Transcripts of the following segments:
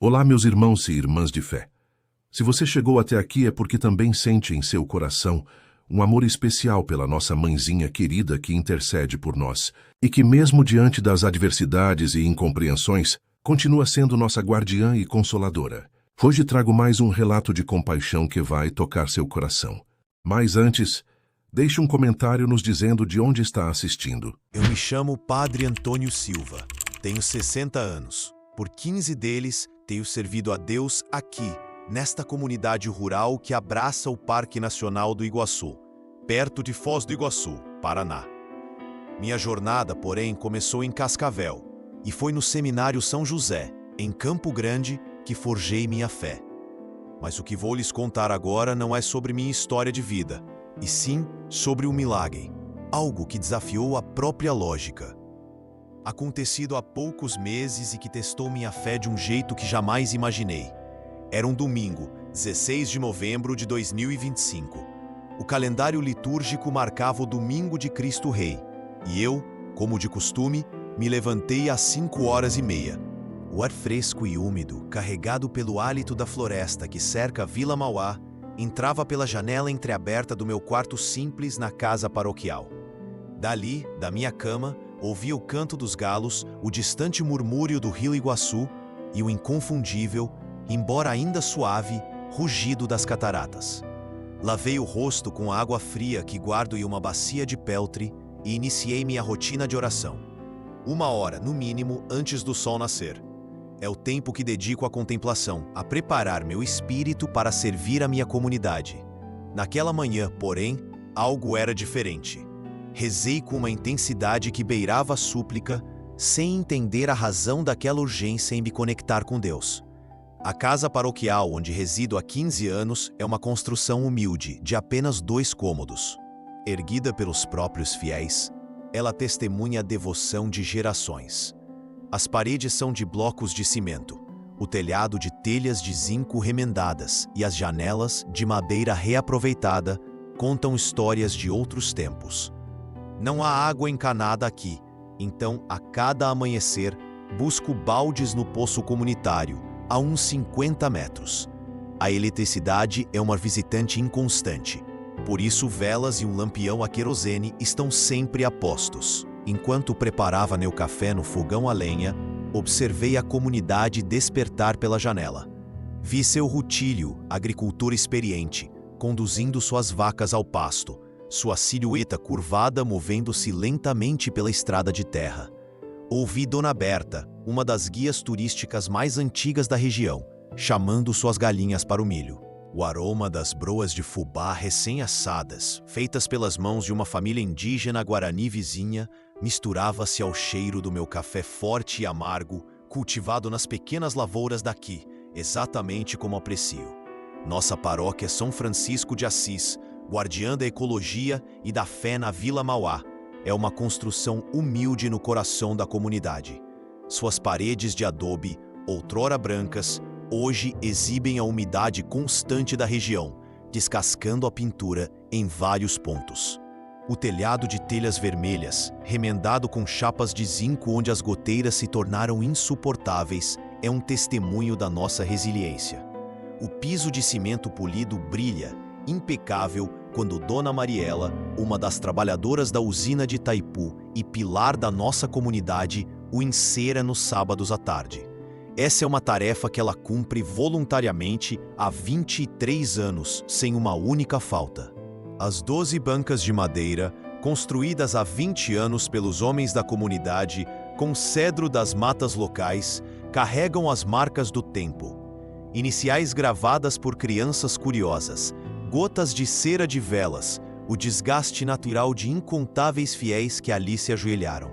Olá, meus irmãos e irmãs de fé. Se você chegou até aqui é porque também sente em seu coração um amor especial pela nossa mãezinha querida que intercede por nós e que, mesmo diante das adversidades e incompreensões, continua sendo nossa guardiã e consoladora. Hoje trago mais um relato de compaixão que vai tocar seu coração. Mas antes, deixe um comentário nos dizendo de onde está assistindo. Eu me chamo Padre Antônio Silva, tenho 60 anos. Por 15 deles, tenho servido a Deus aqui, nesta comunidade rural que abraça o Parque Nacional do Iguaçu, perto de Foz do Iguaçu, Paraná. Minha jornada, porém, começou em Cascavel, e foi no Seminário São José, em Campo Grande, que forjei minha fé. Mas o que vou lhes contar agora não é sobre minha história de vida, e sim sobre um milagre, algo que desafiou a própria lógica. Acontecido há poucos meses e que testou minha fé de um jeito que jamais imaginei. Era um domingo, 16 de novembro de 2025. O calendário litúrgico marcava o Domingo de Cristo Rei, e eu, como de costume, me levantei às 5h30. O ar fresco e úmido, carregado pelo hálito da floresta que cerca a Vila Mauá, entrava pela janela entreaberta do meu quarto simples na casa paroquial. Dali, da minha cama, ouvia o canto dos galos, o distante murmúrio do rio Iguaçu e o inconfundível, embora ainda suave, rugido das cataratas. Lavei o rosto com a água fria que guardo em uma bacia de peltre e iniciei minha rotina de oração. 1 hora, no mínimo, antes do sol nascer. É o tempo que dedico à contemplação, a preparar meu espírito para servir a minha comunidade. Naquela manhã, porém, algo era diferente. Rezei com uma intensidade que beirava a súplica, sem entender a razão daquela urgência em me conectar com Deus. A casa paroquial onde resido há 15 anos é uma construção humilde, de apenas 2 cômodos. Erguida pelos próprios fiéis, ela testemunha a devoção de gerações. As paredes são de blocos de cimento, o telhado de telhas de zinco remendadas e as janelas, de madeira reaproveitada, contam histórias de outros tempos. Não há água encanada aqui, então, a cada amanhecer, busco baldes no poço comunitário, a uns 50 metros. A eletricidade é uma visitante inconstante, por isso velas e um lampião a querosene estão sempre a postos. Enquanto preparava meu café no fogão a lenha, observei a comunidade despertar pela janela. Vi seu Rutílio, agricultor experiente, conduzindo suas vacas ao pasto, sua silhueta curvada movendo-se lentamente pela estrada de terra. Ouvi Dona Berta, uma das guias turísticas mais antigas da região, chamando suas galinhas para o milho. O aroma das broas de fubá recém-assadas, feitas pelas mãos de uma família indígena guarani vizinha, misturava-se ao cheiro do meu café forte e amargo, cultivado nas pequenas lavouras daqui, exatamente como aprecio. Nossa paróquia São Francisco de Assis, guardiã da ecologia e da fé na Vila Mauá, é uma construção humilde no coração da comunidade. Suas paredes de adobe, outrora brancas, hoje exibem a umidade constante da região, descascando a pintura em vários pontos. O telhado de telhas vermelhas, remendado com chapas de zinco onde as goteiras se tornaram insuportáveis, é um testemunho da nossa resiliência. O piso de cimento polido brilha, impecável, quando Dona Mariela, uma das trabalhadoras da usina de Itaipu e pilar da nossa comunidade, o encera nos sábados à tarde. Essa é uma tarefa que ela cumpre voluntariamente há 23 anos, sem uma única falta. As 12 bancas de madeira, construídas há 20 anos pelos homens da comunidade, com cedro das matas locais, carregam as marcas do tempo. Iniciais gravadas por crianças curiosas, gotas de cera de velas, o desgaste natural de incontáveis fiéis que ali se ajoelharam.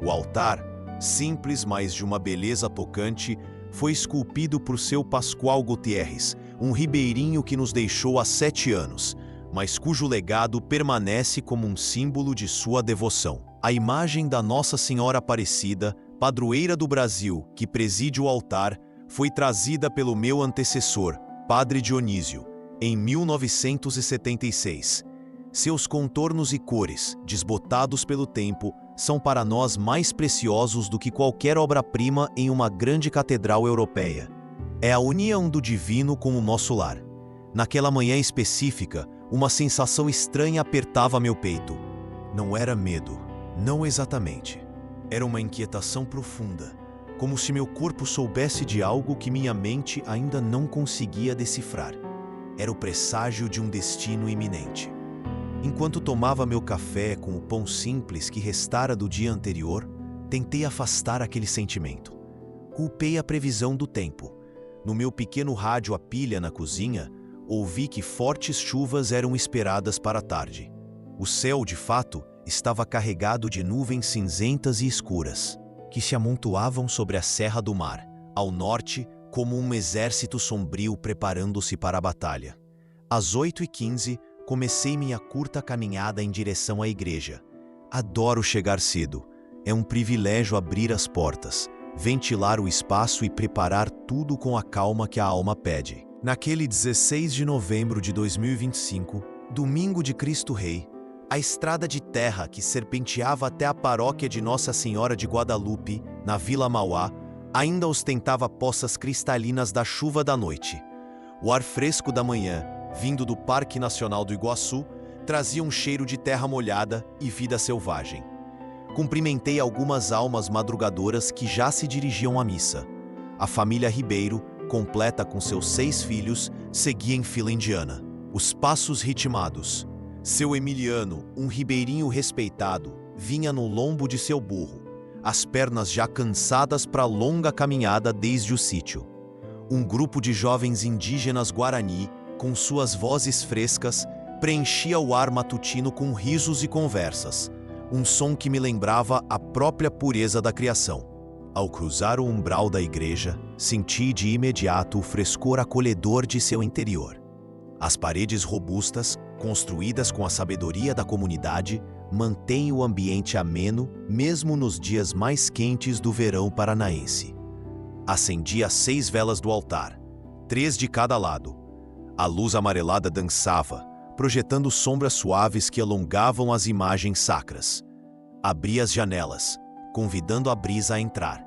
O altar, simples, mas de uma beleza tocante, foi esculpido por seu Pascoal Gutierrez, um ribeirinho que nos deixou há 7 anos, mas cujo legado permanece como um símbolo de sua devoção. A imagem da Nossa Senhora Aparecida, padroeira do Brasil, que preside o altar, foi trazida pelo meu antecessor, Padre Dionísio, em 1976. Seus contornos e cores, desbotados pelo tempo, são para nós mais preciosos do que qualquer obra-prima em uma grande catedral europeia. É a união do divino com o nosso lar. Naquela manhã específica, uma sensação estranha apertava meu peito. Não era medo, não exatamente. Era uma inquietação profunda, como se meu corpo soubesse de algo que minha mente ainda não conseguia decifrar. Era o presságio de um destino iminente. Enquanto tomava meu café com o pão simples que restara do dia anterior, tentei afastar aquele sentimento. Culpei a previsão do tempo. No meu pequeno rádio a pilha na cozinha, ouvi que fortes chuvas eram esperadas para a tarde. O céu, de fato, estava carregado de nuvens cinzentas e escuras, que se amontoavam sobre a Serra do Mar, ao norte, como um exército sombrio preparando-se para a batalha. Às 8h15, comecei minha curta caminhada em direção à igreja. Adoro chegar cedo. É um privilégio abrir as portas, ventilar o espaço e preparar tudo com a calma que a alma pede. Naquele 16 de novembro de 2025, domingo de Cristo Rei, a estrada de terra que serpenteava até a paróquia de Nossa Senhora de Guadalupe, na Vila Mauá, ainda ostentava poças cristalinas da chuva da noite. O ar fresco da manhã, vindo do Parque Nacional do Iguaçu, trazia um cheiro de terra molhada e vida selvagem. Cumprimentei algumas almas madrugadoras que já se dirigiam à missa. A família Ribeiro, completa com seus 6 filhos, seguia em fila indiana. Os passos ritmados. Seu Emiliano, um ribeirinho respeitado, vinha no lombo de seu burro, as pernas já cansadas para a longa caminhada desde o sítio. Um grupo de jovens indígenas guarani, com suas vozes frescas, preenchia o ar matutino com risos e conversas, um som que me lembrava a própria pureza da criação. Ao cruzar o umbral da igreja, senti de imediato o frescor acolhedor de seu interior. As paredes robustas, construídas com a sabedoria da comunidade, mantêm o ambiente ameno, mesmo nos dias mais quentes do verão paranaense. Acendi as 6 velas do altar, 3 de cada lado. A luz amarelada dançava, projetando sombras suaves que alongavam as imagens sacras. Abri as janelas, convidando a brisa a entrar.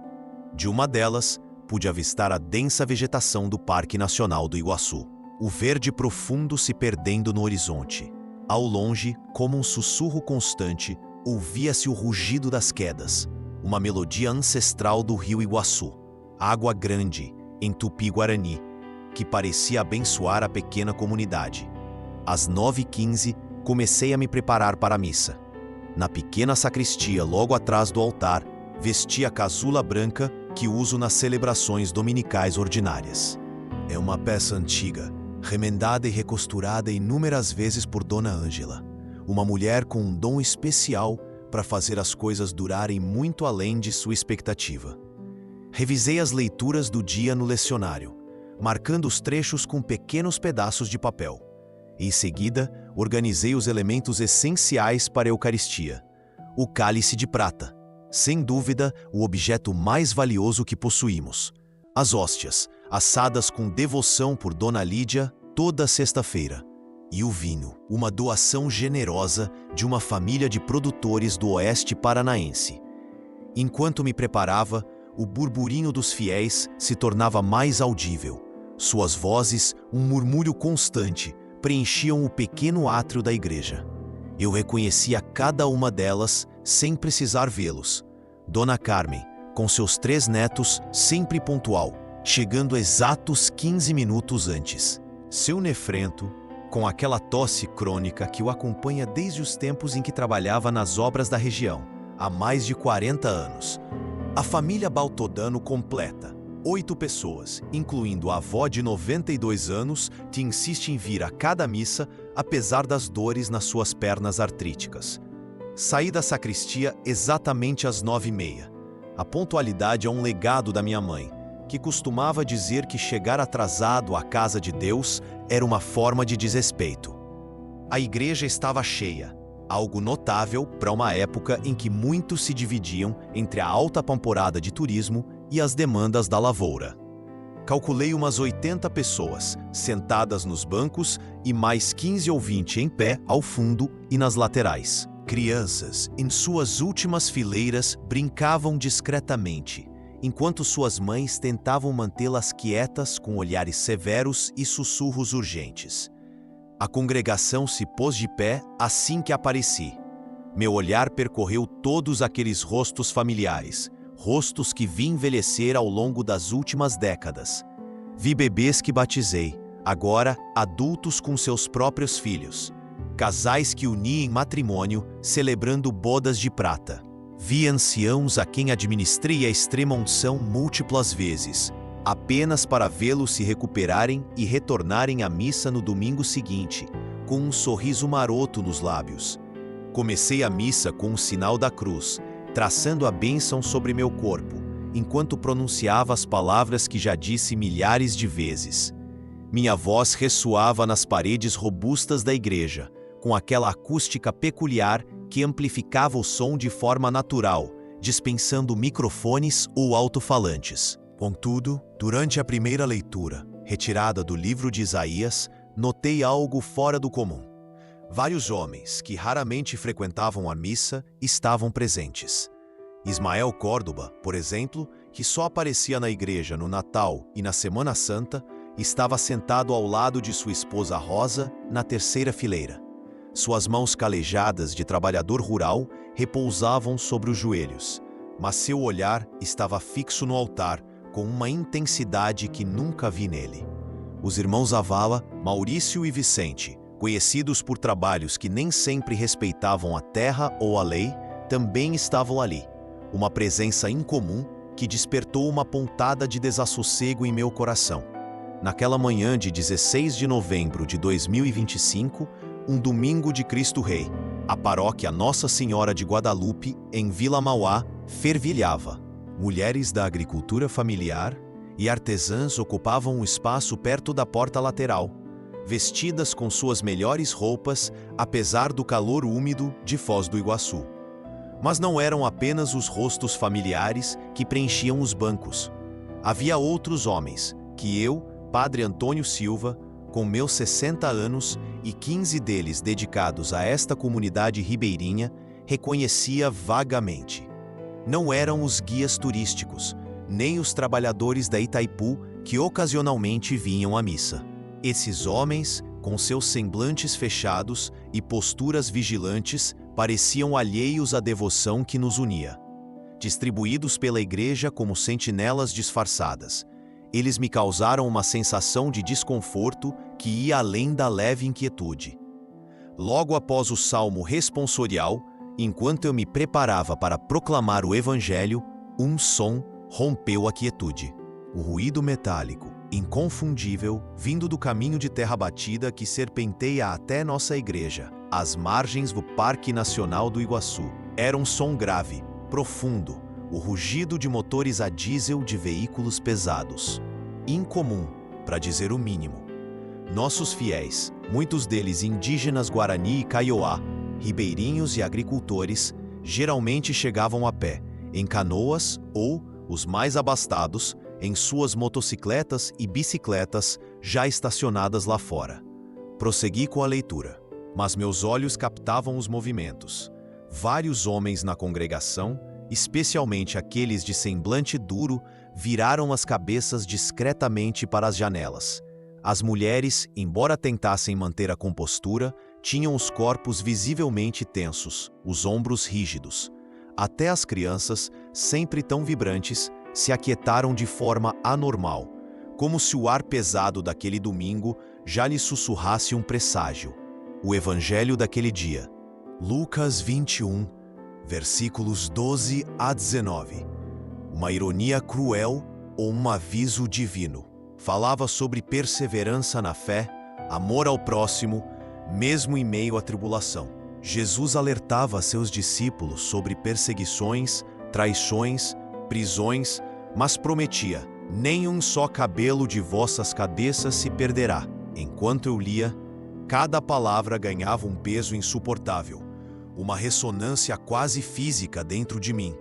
De uma delas, pude avistar a densa vegetação do Parque Nacional do Iguaçu. O verde profundo se perdendo no horizonte. Ao longe, como um sussurro constante, ouvia-se o rugido das quedas, uma melodia ancestral do rio Iguaçu. Água grande, em tupi-guarani, que parecia abençoar a pequena comunidade. Às 9h15, comecei a me preparar para a missa. Na pequena sacristia, logo atrás do altar, vesti a casula branca que uso nas celebrações dominicais ordinárias. É uma peça antiga, remendada e recosturada inúmeras vezes por Dona Ângela, uma mulher com um dom especial para fazer as coisas durarem muito além de sua expectativa. Revisei as leituras do dia no lecionário, marcando os trechos com pequenos pedaços de papel. Em seguida, organizei os elementos essenciais para a Eucaristia. O cálice de prata, sem dúvida, o objeto mais valioso que possuímos. As hóstias, assadas com devoção por Dona Lídia toda sexta-feira. E o vinho, uma doação generosa de uma família de produtores do oeste paranaense. Enquanto me preparava, o burburinho dos fiéis se tornava mais audível. Suas vozes, um murmúrio constante, preenchiam o pequeno átrio da igreja. Eu reconhecia cada uma delas sem precisar vê-los. Dona Carmen, com seus 3 netos, sempre pontual, chegando exatos 15 minutos antes. Seu Nefrento, com aquela tosse crônica que o acompanha desde os tempos em que trabalhava nas obras da região, há mais de 40 anos. A família Baltodano completa. 8 pessoas, incluindo a avó de 92 anos, que insiste em vir a cada missa, apesar das dores nas suas pernas artríticas. Saí da sacristia exatamente às 9h30. A pontualidade é um legado da minha mãe, que costumava dizer que chegar atrasado à casa de Deus era uma forma de desrespeito. A igreja estava cheia, algo notável para uma época em que muitos se dividiam entre a alta temporada de turismo e as demandas da lavoura. Calculei umas 80 pessoas, sentadas nos bancos, e mais 15 ou 20 em pé, ao fundo e nas laterais. Crianças, em suas últimas fileiras, brincavam discretamente, enquanto suas mães tentavam mantê-las quietas com olhares severos e sussurros urgentes. A congregação se pôs de pé assim que apareci. Meu olhar percorreu todos aqueles rostos familiares, rostos que vi envelhecer ao longo das últimas décadas. Vi bebês que batizei, agora adultos com seus próprios filhos. Casais que uni em matrimônio, celebrando bodas de prata. Vi anciãos a quem administrei a extrema unção múltiplas vezes, apenas para vê-los se recuperarem e retornarem à missa no domingo seguinte, com um sorriso maroto nos lábios. Comecei a missa com o sinal da cruz, traçando a bênção sobre meu corpo, enquanto pronunciava as palavras que já disse milhares de vezes. Minha voz ressoava nas paredes robustas da igreja, com aquela acústica peculiar que amplificava o som de forma natural, dispensando microfones ou alto-falantes. Contudo, durante a primeira leitura, retirada do livro de Isaías, notei algo fora do comum. Vários homens, que raramente frequentavam a missa, estavam presentes. Ismael Córdoba, por exemplo, que só aparecia na igreja no Natal e na Semana Santa, estava sentado ao lado de sua esposa Rosa, na terceira fileira. Suas mãos calejadas de trabalhador rural repousavam sobre os joelhos, mas seu olhar estava fixo no altar com uma intensidade que nunca vi nele. Os irmãos Avala, Maurício e Vicente, conhecidos por trabalhos que nem sempre respeitavam a terra ou a lei, também estavam ali, uma presença incomum que despertou uma pontada de desassossego em meu coração. Naquela manhã de 16 de novembro de 2025, um domingo de Cristo Rei, a paróquia Nossa Senhora de Guadalupe, em Vila Mauá, fervilhava. Mulheres da agricultura familiar e artesãs ocupavam um espaço perto da porta lateral, vestidas com suas melhores roupas, apesar do calor úmido de Foz do Iguaçu. Mas não eram apenas os rostos familiares que preenchiam os bancos. Havia outros homens, que eu, Padre Antônio Silva, com meus 60 anos e 15 deles dedicados a esta comunidade ribeirinha, reconhecia vagamente. Não eram os guias turísticos, nem os trabalhadores da Itaipu que ocasionalmente vinham à missa. Esses homens, com seus semblantes fechados e posturas vigilantes, pareciam alheios à devoção que nos unia. Distribuídos pela igreja como sentinelas disfarçadas, eles me causaram uma sensação de desconforto que ia além da leve inquietude. Logo após o salmo responsorial, enquanto eu me preparava para proclamar o evangelho, um som rompeu a quietude. O ruído metálico, inconfundível, vindo do caminho de terra batida que serpenteia até nossa igreja, às margens do Parque Nacional do Iguaçu. Era um som grave, profundo, o rugido de motores a diesel de veículos pesados. Incomum, para dizer o mínimo. Nossos fiéis, muitos deles indígenas Guarani e Kaiowá, ribeirinhos e agricultores, geralmente chegavam a pé, em canoas ou, os mais abastados, em suas motocicletas e bicicletas já estacionadas lá fora. Prossegui com a leitura, mas meus olhos captavam os movimentos. Vários homens na congregação, especialmente aqueles de semblante duro, viraram as cabeças discretamente para as janelas. As mulheres, embora tentassem manter a compostura, tinham os corpos visivelmente tensos, os ombros rígidos. Até as crianças, sempre tão vibrantes, se aquietaram de forma anormal, como se o ar pesado daquele domingo já lhe sussurrasse um presságio. O evangelho daquele dia. Lucas 21, versículos 12 a 19. Uma ironia cruel ou um aviso divino. Falava sobre perseverança na fé, amor ao próximo, mesmo em meio à tribulação. Jesus alertava seus discípulos sobre perseguições, traições, prisões, mas prometia: nem um só cabelo de vossas cabeças se perderá. Enquanto eu lia, cada palavra ganhava um peso insuportável, uma ressonância quase física dentro de mim.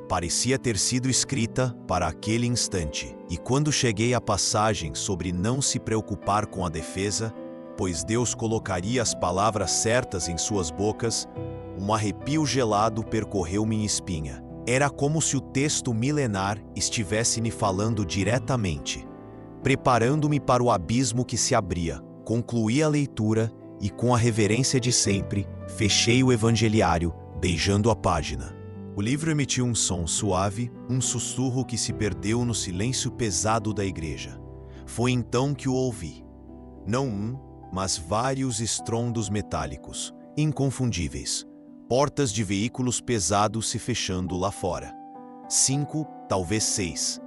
Parecia ter sido escrita para aquele instante, e quando cheguei à passagem sobre não se preocupar com a defesa, pois Deus colocaria as palavras certas em suas bocas, um arrepio gelado percorreu minha espinha. Era como se o texto milenar estivesse me falando diretamente, preparando-me para o abismo que se abria. Concluí a leitura e, com a reverência de sempre, fechei o evangeliário, beijando a página. O livro emitiu um som suave, um sussurro que se perdeu no silêncio pesado da igreja. Foi então que o ouvi. Não um, mas vários estrondos metálicos, inconfundíveis. Portas de veículos pesados se fechando lá fora. 5, talvez 6.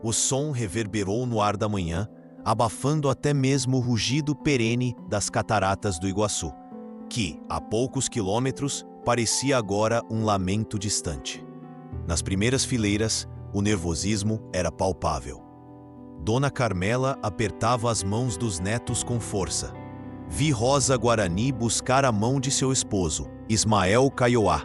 O som reverberou no ar da manhã, abafando até mesmo o rugido perene das cataratas do Iguaçu, que, a poucos quilômetros, parecia agora um lamento distante. Nas primeiras fileiras, o nervosismo era palpável. Dona Carmela apertava as mãos dos netos com força. Vi Rosa Guarani buscar a mão de seu esposo, Ismael Caioá.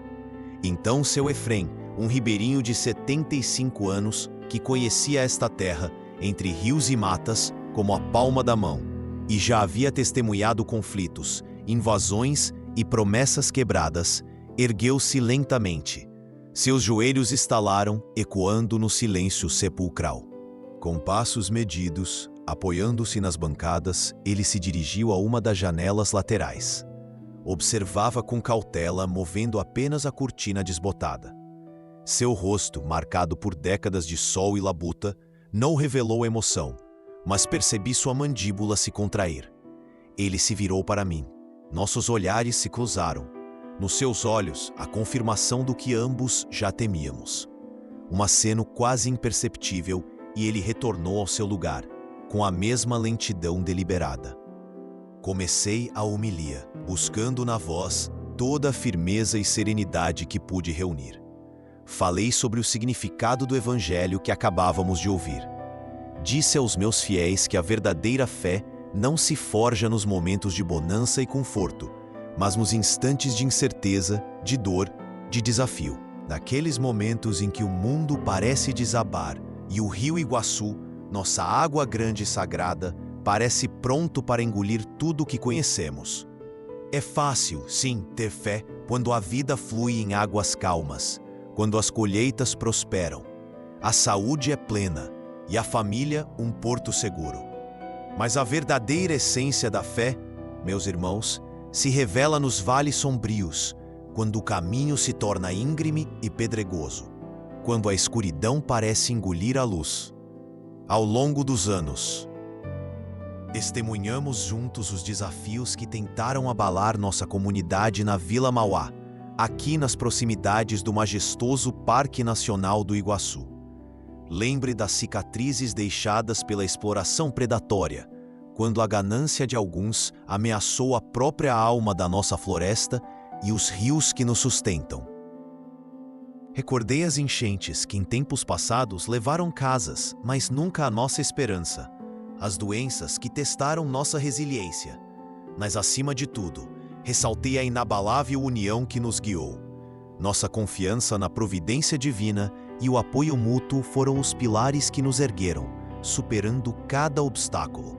Então seu Efrem, um ribeirinho de 75 anos, que conhecia esta terra, entre rios e matas, como a palma da mão, e já havia testemunhado conflitos, invasões e promessas quebradas, ergueu-se lentamente. Seus joelhos estalaram, ecoando no silêncio sepulcral. Com passos medidos, apoiando-se nas bancadas, ele se dirigiu a uma das janelas laterais. Observava com cautela, movendo apenas a cortina desbotada. Seu rosto, marcado por décadas de sol e labuta, não revelou emoção, mas percebi sua mandíbula se contrair. Ele se virou para mim. Nossos olhares se cruzaram. Nos seus olhos, a confirmação do que ambos já temíamos. Um aceno quase imperceptível e ele retornou ao seu lugar, com a mesma lentidão deliberada. Comecei a homilia, buscando na voz toda a firmeza e serenidade que pude reunir. Falei sobre o significado do evangelho que acabávamos de ouvir. Disse aos meus fiéis que a verdadeira fé não se forja nos momentos de bonança e conforto, mas nos instantes de incerteza, de dor, de desafio. Naqueles momentos em que o mundo parece desabar e o rio Iguaçu, nossa água grande e sagrada, parece pronto para engolir tudo o que conhecemos. É fácil, sim, ter fé quando a vida flui em águas calmas, quando as colheitas prosperam, a saúde é plena e a família um porto seguro. Mas a verdadeira essência da fé, meus irmãos, se revela nos vales sombrios, quando o caminho se torna íngreme e pedregoso, quando a escuridão parece engolir a luz. Ao longo dos anos, testemunhamos juntos os desafios que tentaram abalar nossa comunidade na Vila Mauá, aqui nas proximidades do majestoso Parque Nacional do Iguaçu. Lembre das cicatrizes deixadas pela exploração predatória, quando a ganância de alguns ameaçou a própria alma da nossa floresta e os rios que nos sustentam. Recordei as enchentes que em tempos passados levaram casas, mas nunca a nossa esperança, as doenças que testaram nossa resiliência. Mas acima de tudo, ressaltei a inabalável união que nos guiou. Nossa confiança na providência divina e o apoio mútuo foram os pilares que nos ergueram, superando cada obstáculo.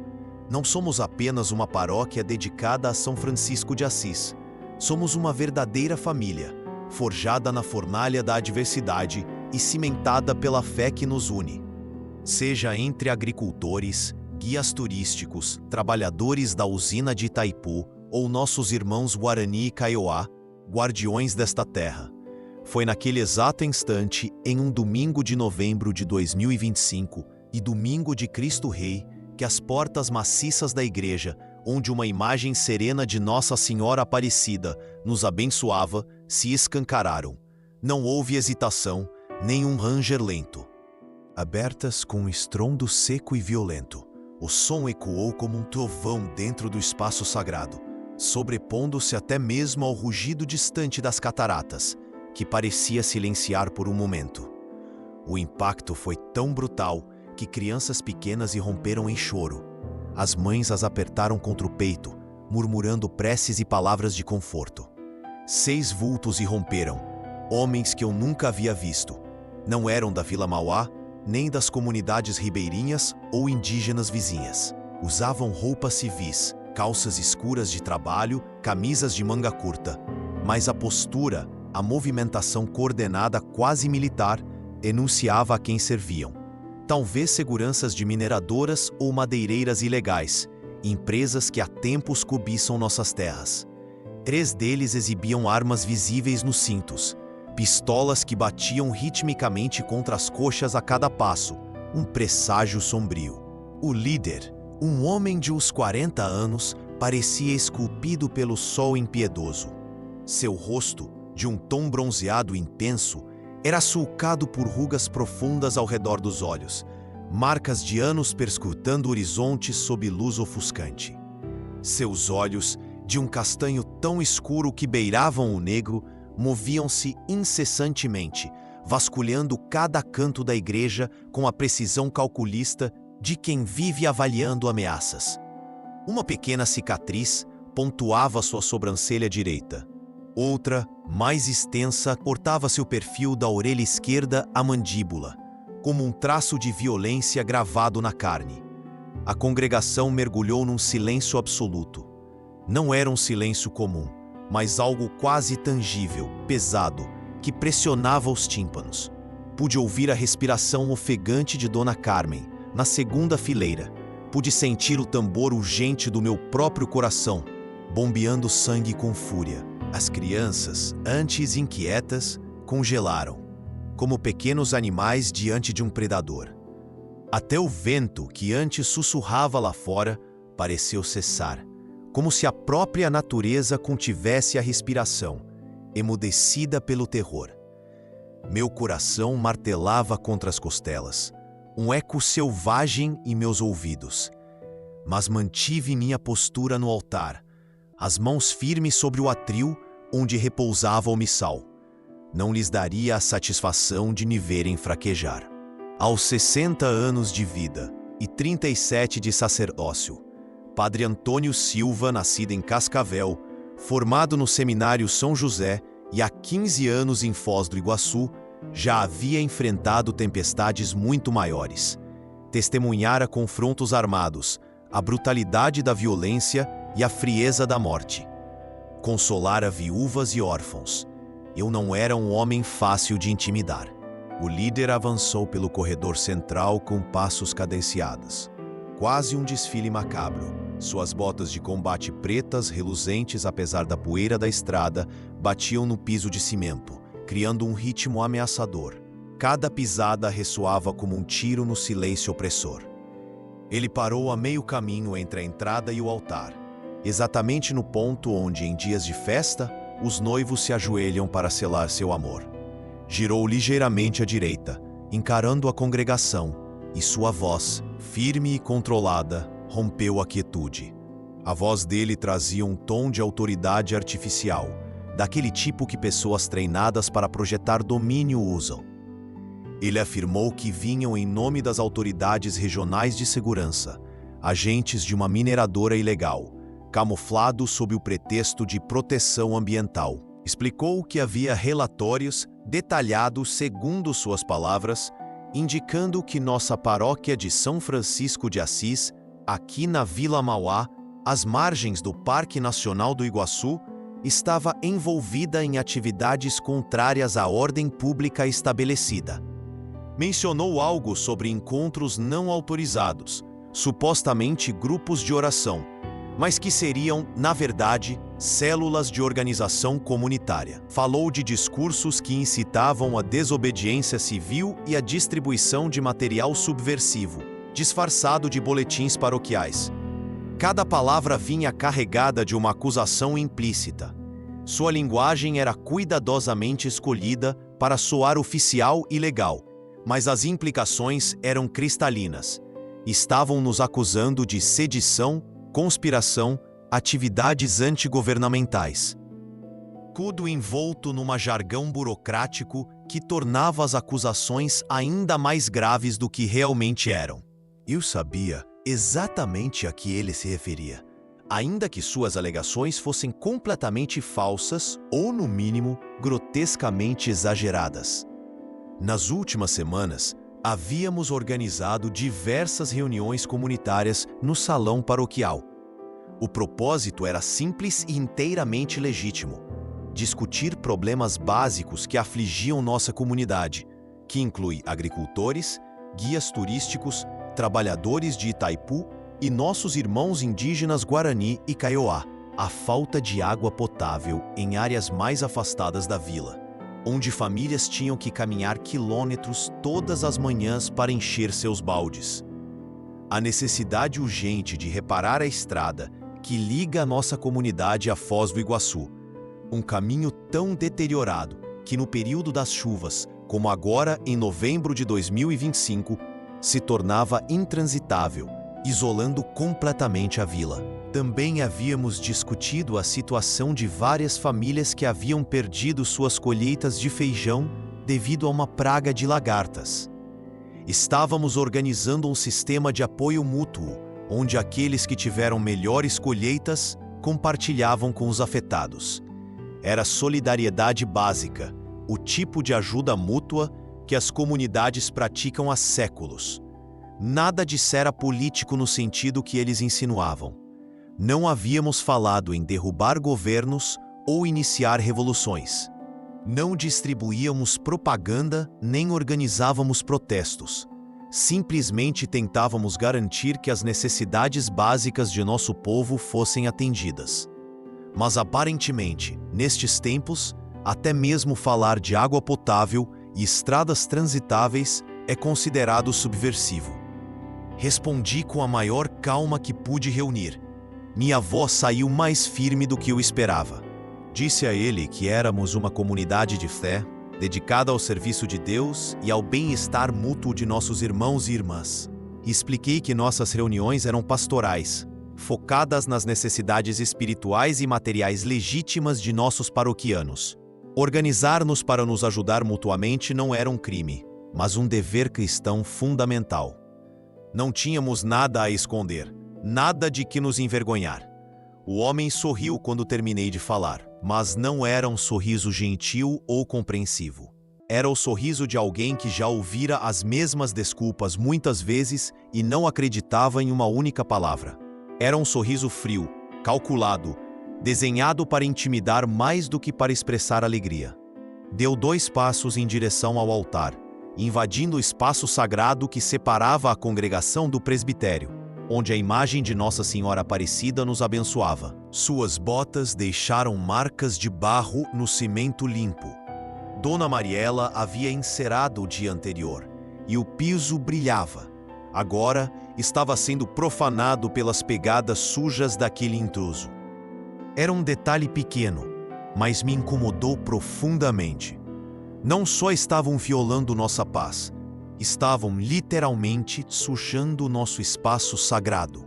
Não somos apenas uma paróquia dedicada a São Francisco de Assis. Somos uma verdadeira família, forjada na fornalha da adversidade e cimentada pela fé que nos une. Seja entre agricultores, guias turísticos, trabalhadores da usina de Itaipu ou nossos irmãos Guarani e Caioá, guardiões desta terra. Foi naquele exato instante, em um domingo de novembro de 2025 e domingo de Cristo Rei, que as portas maciças da igreja, onde uma imagem serena de Nossa Senhora Aparecida nos abençoava, se escancararam. Não houve hesitação, nem um ranger lento. Abertas com um estrondo seco e violento, o som ecoou como um trovão dentro do espaço sagrado, sobrepondo-se até mesmo ao rugido distante das cataratas, que parecia silenciar por um momento. O impacto foi tão brutal que crianças pequenas irromperam em choro. As mães as apertaram contra o peito, murmurando preces e palavras de conforto. 6 vultos irromperam, homens que eu nunca havia visto. Não eram da Vila Mauá, nem das comunidades ribeirinhas ou indígenas vizinhas. Usavam roupas civis, calças escuras de trabalho, camisas de manga curta. Mas a postura, a movimentação coordenada quase militar enunciava a quem serviam. Talvez seguranças de mineradoras ou madeireiras ilegais, empresas que há tempos cobiçam nossas terras. 3 deles exibiam armas visíveis nos cintos, pistolas que batiam ritmicamente contra as coxas a cada passo, um presságio sombrio. O líder, um homem de uns 40 anos, parecia esculpido pelo sol impiedoso. Seu rosto, de um tom bronzeado intenso, era sulcado por rugas profundas ao redor dos olhos, marcas de anos perscrutando horizontes sob luz ofuscante. Seus olhos, de um castanho tão escuro que beiravam o negro, moviam-se incessantemente, vasculhando cada canto da igreja com a precisão calculista de quem vive avaliando ameaças. Uma pequena cicatriz pontuava sua sobrancelha direita. Outra, mais extensa, cortava seu perfil da orelha esquerda à mandíbula, como um traço de violência gravado na carne. A congregação mergulhou num silêncio absoluto. Não era um silêncio comum, mas algo quase tangível, pesado, que pressionava os tímpanos. Pude ouvir a respiração ofegante de Dona Carmen, na segunda fileira. Pude sentir o tambor urgente do meu próprio coração, bombeando sangue com fúria. As crianças, antes inquietas, congelaram, como pequenos animais diante de um predador. Até o vento, que antes sussurrava lá fora, pareceu cessar, como se a própria natureza contivesse a respiração, emudecida pelo terror. Meu coração martelava contra as costelas, um eco selvagem em meus ouvidos. Mas mantive minha postura no altar, as mãos firmes sobre o atril onde repousava o missal. Não lhes daria a satisfação de me verem fraquejar. Aos 60 anos de vida e 37 de sacerdócio, Padre Antônio Silva, nascido em Cascavel, formado no Seminário São José e há 15 anos em Foz do Iguaçu, já havia enfrentado tempestades muito maiores. Testemunhara confrontos armados, a brutalidade da violência e a frieza da morte. Consolara viúvas e órfãos. Eu não era um homem fácil de intimidar. O líder avançou pelo corredor central com passos cadenciados. Quase um desfile macabro. Suas botas de combate pretas, reluzentes apesar da poeira da estrada, batiam no piso de cimento, criando um ritmo ameaçador. Cada pisada ressoava como um tiro no silêncio opressor. Ele parou a meio caminho entre a entrada e o altar, exatamente no ponto onde, em dias de festa, os noivos se ajoelham para selar seu amor. Girou ligeiramente à direita, encarando a congregação, e sua voz, firme e controlada, rompeu a quietude. A voz dele trazia um tom de autoridade artificial, daquele tipo que pessoas treinadas para projetar domínio usam. Ele afirmou que vinham em nome das autoridades regionais de segurança, agentes de uma mineradora ilegal, camuflados sob o pretexto de proteção ambiental. Explicou que havia relatórios detalhados, segundo suas palavras, indicando que nossa paróquia de São Francisco de Assis, aqui na Vila Mauá, às margens do Parque Nacional do Iguaçu, estava envolvida em atividades contrárias à ordem pública estabelecida. Mencionou algo sobre encontros não autorizados, supostamente grupos de oração, mas que seriam, na verdade, células de organização comunitária. Falou de discursos que incitavam a desobediência civil e a distribuição de material subversivo, disfarçado de boletins paroquiais. Cada palavra vinha carregada de uma acusação implícita. Sua linguagem era cuidadosamente escolhida para soar oficial e legal, mas as implicações eram cristalinas. Estavam nos acusando de sedição, conspiração, atividades antigovernamentais. Tudo envolto numa jargão burocrático que tornava as acusações ainda mais graves do que realmente eram. Eu sabia exatamente a que ele se referia, ainda que suas alegações fossem completamente falsas ou, no mínimo, grotescamente exageradas. Nas últimas semanas, havíamos organizado diversas reuniões comunitárias no salão paroquial. O propósito era simples e inteiramente legítimo: discutir problemas básicos que afligiam nossa comunidade, que inclui agricultores, guias turísticos, trabalhadores de Itaipu e nossos irmãos indígenas Guarani e Kaiowá, a falta de água potável em áreas mais afastadas da vila, onde famílias tinham que caminhar quilômetros todas as manhãs para encher seus baldes. A necessidade urgente de reparar a estrada que liga a nossa comunidade à Foz do Iguaçu, um caminho tão deteriorado que no período das chuvas, como agora em novembro de 2025, se tornava intransitável, isolando completamente a vila. Também havíamos discutido a situação de várias famílias que haviam perdido suas colheitas de feijão devido a uma praga de lagartas. Estávamos organizando um sistema de apoio mútuo, onde aqueles que tiveram melhores colheitas compartilhavam com os afetados. Era solidariedade básica, o tipo de ajuda mútua que as comunidades praticam há séculos. Nada disso era político no sentido que eles insinuavam. Não havíamos falado em derrubar governos ou iniciar revoluções. Não distribuíamos propaganda nem organizávamos protestos. Simplesmente tentávamos garantir que as necessidades básicas de nosso povo fossem atendidas. Mas aparentemente, nestes tempos, até mesmo falar de água potável e estradas transitáveis é considerado subversivo. Respondi com a maior calma que pude reunir. Minha voz saiu mais firme do que eu esperava. Disse a ele que éramos uma comunidade de fé, dedicada ao serviço de Deus e ao bem-estar mútuo de nossos irmãos e irmãs. Expliquei que nossas reuniões eram pastorais, focadas nas necessidades espirituais e materiais legítimas de nossos paroquianos. Organizar-nos para nos ajudar mutuamente não era um crime, mas um dever cristão fundamental. Não tínhamos nada a esconder, nada de que nos envergonhar. O homem sorriu quando terminei de falar, mas não era um sorriso gentil ou compreensivo. Era o sorriso de alguém que já ouvira as mesmas desculpas muitas vezes e não acreditava em uma única palavra. Era um sorriso frio, calculado, desenhado para intimidar mais do que para expressar alegria. Deu 2 passos em direção ao altar, invadindo o espaço sagrado que separava a congregação do presbitério, onde a imagem de Nossa Senhora Aparecida nos abençoava. Suas botas deixaram marcas de barro no cimento limpo. Dona Mariela havia encerado o dia anterior, e o piso brilhava. Agora estava sendo profanado pelas pegadas sujas daquele intruso. Era um detalhe pequeno, mas me incomodou profundamente. Não só estavam violando nossa paz, estavam literalmente sujando o nosso espaço sagrado.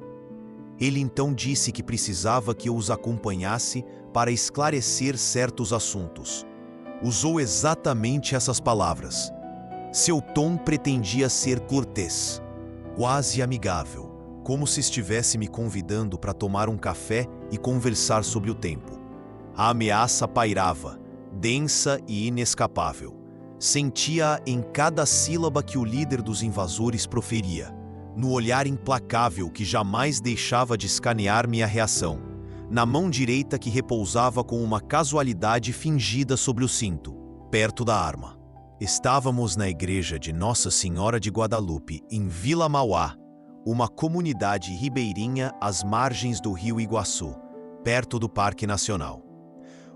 Ele então disse que precisava que eu os acompanhasse para esclarecer certos assuntos. Usou exatamente essas palavras. Seu tom pretendia ser cortês, quase amigável, como se estivesse me convidando para tomar um café e conversar sobre o tempo. A ameaça pairava, densa e inescapável. Sentia-a em cada sílaba que o líder dos invasores proferia, no olhar implacável que jamais deixava de escanear minha reação, na mão direita que repousava com uma casualidade fingida sobre o cinto, perto da arma. Estávamos na igreja de Nossa Senhora de Guadalupe, em Vila Mauá, uma comunidade ribeirinha às margens do rio Iguaçu, perto do Parque Nacional.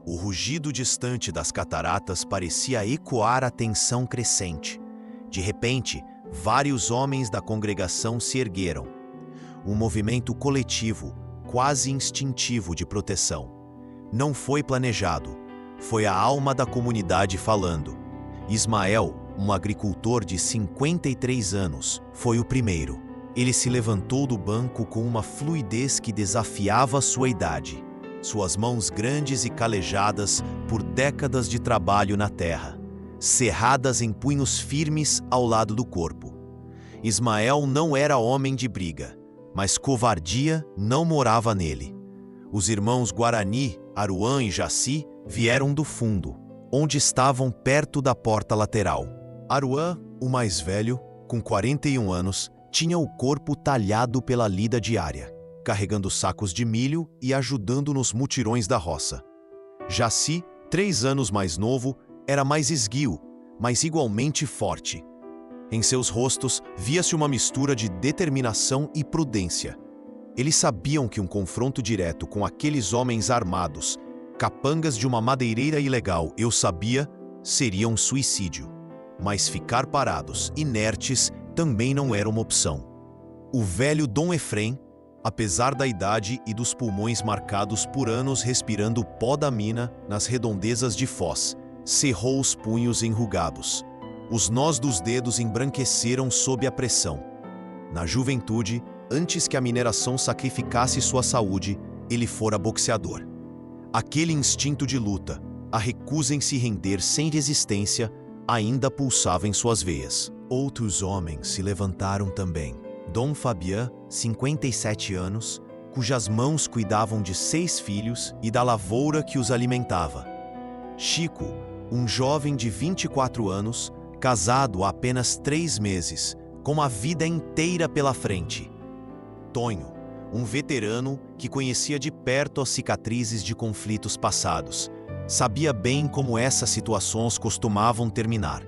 O rugido distante das cataratas parecia ecoar a tensão crescente. De repente, vários homens da congregação se ergueram. Um movimento coletivo, quase instintivo de proteção. Não foi planejado. Foi a alma da comunidade falando. Ismael, um agricultor de 53 anos, foi o primeiro. Ele se levantou do banco com uma fluidez que desafiava sua idade. Suas mãos grandes e calejadas por décadas de trabalho na terra, cerradas em punhos firmes ao lado do corpo. Ismael não era homem de briga, mas covardia não morava nele. Os irmãos Guarani, Aruã e Jaci vieram do fundo, onde estavam perto da porta lateral. Aruã, o mais velho, com 41 anos, tinha o corpo talhado pela lida diária, carregando sacos de milho e ajudando nos mutirões da roça. Jaci, 3 anos mais novo, era mais esguio, mas igualmente forte. Em seus rostos via-se uma mistura de determinação e prudência. Eles sabiam que um confronto direto com aqueles homens armados, capangas de uma madeireira ilegal, eu sabia, seria um suicídio. Mas ficar parados, inertes, também não era uma opção. O velho Dom Efrem, apesar da idade e dos pulmões marcados por anos respirando o pó da mina nas redondezas de Foz, cerrou os punhos enrugados. Os nós dos dedos embranqueceram sob a pressão. Na juventude, antes que a mineração sacrificasse sua saúde, ele fora boxeador. Aquele instinto de luta, a recusa em se render sem resistência, ainda pulsava em suas veias. Outros homens se levantaram também. Dom Fabian, 57 anos, cujas mãos cuidavam de 6 filhos e da lavoura que os alimentava. Chico, um jovem de 24 anos, casado há apenas 3 meses, com a vida inteira pela frente. Tonho, um veterano que conhecia de perto as cicatrizes de conflitos passados. Sabia bem como essas situações costumavam terminar.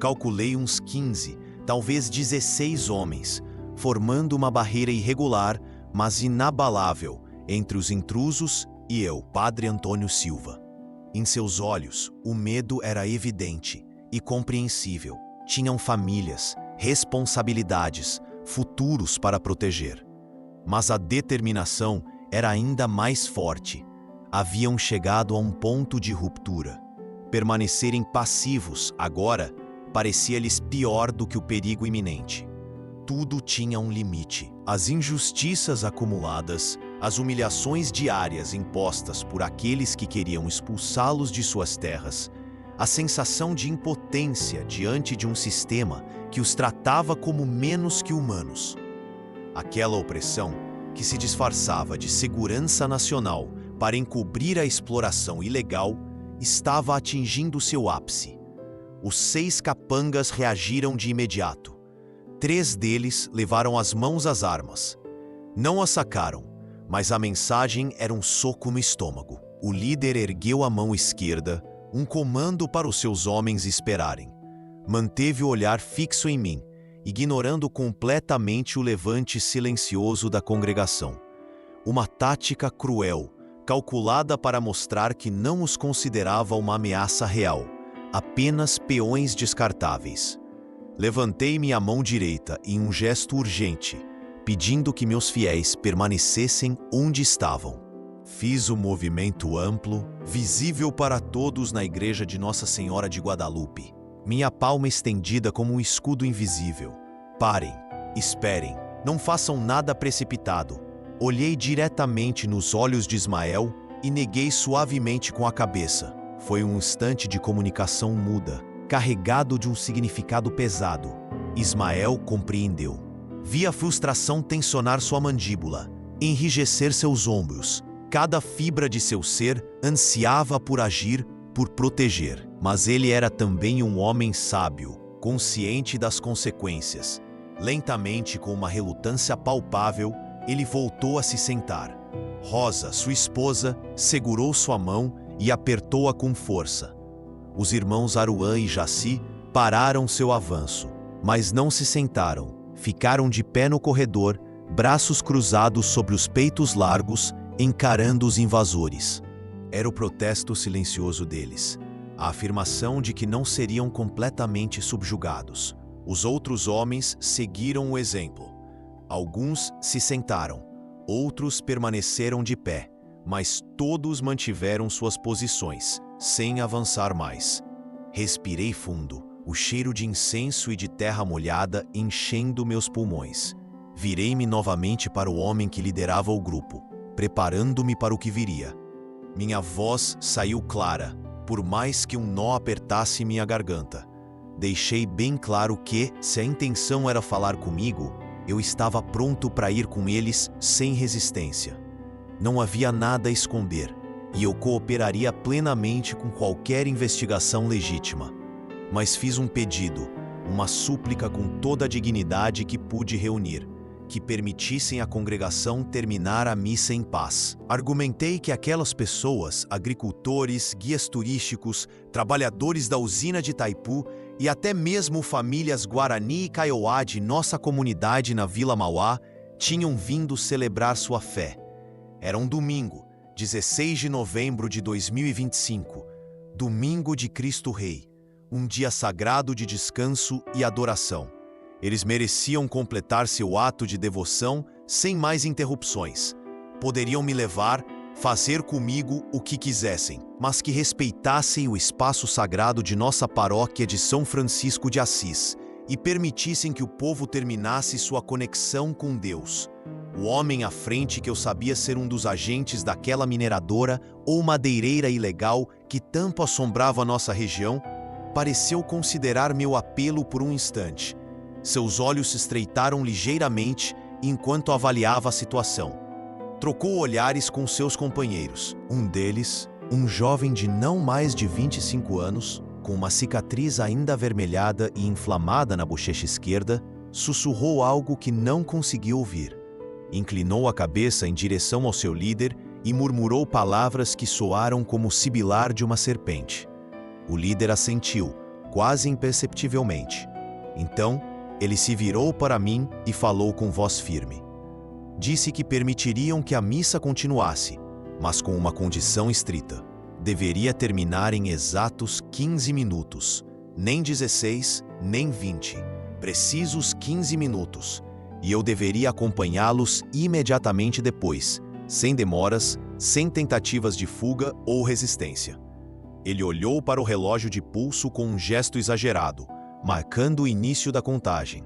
Calculei uns 15, talvez 16 homens, formando uma barreira irregular, mas inabalável, entre os intrusos e eu, Padre Antônio Silva. Em seus olhos, o medo era evidente e compreensível. Tinham famílias, responsabilidades, futuros para proteger. Mas a determinação era ainda mais forte. Haviam chegado a um ponto de ruptura. Permanecerem passivos, agora, parecia-lhes pior do que o perigo iminente. Tudo tinha um limite. As injustiças acumuladas, as humilhações diárias impostas por aqueles que queriam expulsá-los de suas terras, a sensação de impotência diante de um sistema que os tratava como menos que humanos. Aquela opressão, que se disfarçava de segurança nacional para encobrir a exploração ilegal, estava atingindo seu ápice. Os 6 capangas reagiram de imediato. 3 deles levaram as mãos às armas. Não as sacaram, mas a mensagem era um soco no estômago. O líder ergueu a mão esquerda, um comando para os seus homens esperarem. Manteve o olhar fixo em mim, ignorando completamente o levante silencioso da congregação. Uma tática cruel, calculada para mostrar que não os considerava uma ameaça real, apenas peões descartáveis. Levantei minha mão direita em um gesto urgente, pedindo que meus fiéis permanecessem onde estavam. Fiz o movimento amplo, visível para todos na igreja de Nossa Senhora de Guadalupe. Minha palma estendida como um escudo invisível. Parem, esperem, não façam nada precipitado. Olhei diretamente nos olhos de Ismael e neguei suavemente com a cabeça. Foi um instante de comunicação muda, carregado de um significado pesado. Ismael compreendeu. Vi a frustração tensionar sua mandíbula, enrijecer seus ombros. Cada fibra de seu ser ansiava por agir, por proteger. Mas ele era também um homem sábio, consciente das consequências. Lentamente, com uma relutância palpável, ele voltou a se sentar. Rosa, sua esposa, segurou sua mão e apertou-a com força. Os irmãos Aruã e Jaci pararam seu avanço, mas não se sentaram. Ficaram de pé no corredor, braços cruzados sobre os peitos largos, encarando os invasores. Era o protesto silencioso deles, a afirmação de que não seriam completamente subjugados. Os outros homens seguiram o exemplo. Alguns se sentaram, outros permaneceram de pé, mas todos mantiveram suas posições, sem avançar mais. Respirei fundo, o cheiro de incenso e de terra molhada enchendo meus pulmões. Virei-me novamente para o homem que liderava o grupo, preparando-me para o que viria. Minha voz saiu clara, por mais que um nó apertasse minha garganta. Deixei bem claro que, se a intenção era falar comigo, eu estava pronto para ir com eles sem resistência. Não havia nada a esconder, e eu cooperaria plenamente com qualquer investigação legítima. Mas fiz um pedido, uma súplica com toda a dignidade que pude reunir. que permitissem à congregação terminar a missa em paz. Argumentei que aquelas pessoas, agricultores, guias turísticos, trabalhadores da usina de Itaipu e até mesmo famílias Guarani e Kaiowá de nossa comunidade na Vila Mauá, tinham vindo celebrar sua fé. Era um domingo, 16 de novembro de 2025, domingo de Cristo Rei, um dia sagrado de descanso e adoração. Eles mereciam completar seu ato de devoção sem mais interrupções. Poderiam me levar, fazer comigo o que quisessem, mas que respeitassem o espaço sagrado de nossa paróquia de São Francisco de Assis e permitissem que o povo terminasse sua conexão com Deus. O homem à frente, que eu sabia ser um dos agentes daquela mineradora ou madeireira ilegal que tanto assombrava nossa região, pareceu considerar meu apelo por um instante. Seus olhos se estreitaram ligeiramente enquanto avaliava a situação. Trocou olhares com seus companheiros. Um deles, um jovem de não mais de 25 anos, com uma cicatriz ainda avermelhada e inflamada na bochecha esquerda, sussurrou algo que não conseguiu ouvir. Inclinou a cabeça em direção ao seu líder e murmurou palavras que soaram como o sibilar de uma serpente. O líder assentiu, quase imperceptivelmente. Então, ele se virou para mim e falou com voz firme. Disse que permitiriam que a missa continuasse, mas com uma condição estrita. Deveria terminar em exatos 15 minutos, nem 16, nem 20. Precisos 15 minutos. E eu deveria acompanhá-los imediatamente depois, sem demoras, sem tentativas de fuga ou resistência. Ele olhou para o relógio de pulso com um gesto exagerado, marcando o início da contagem.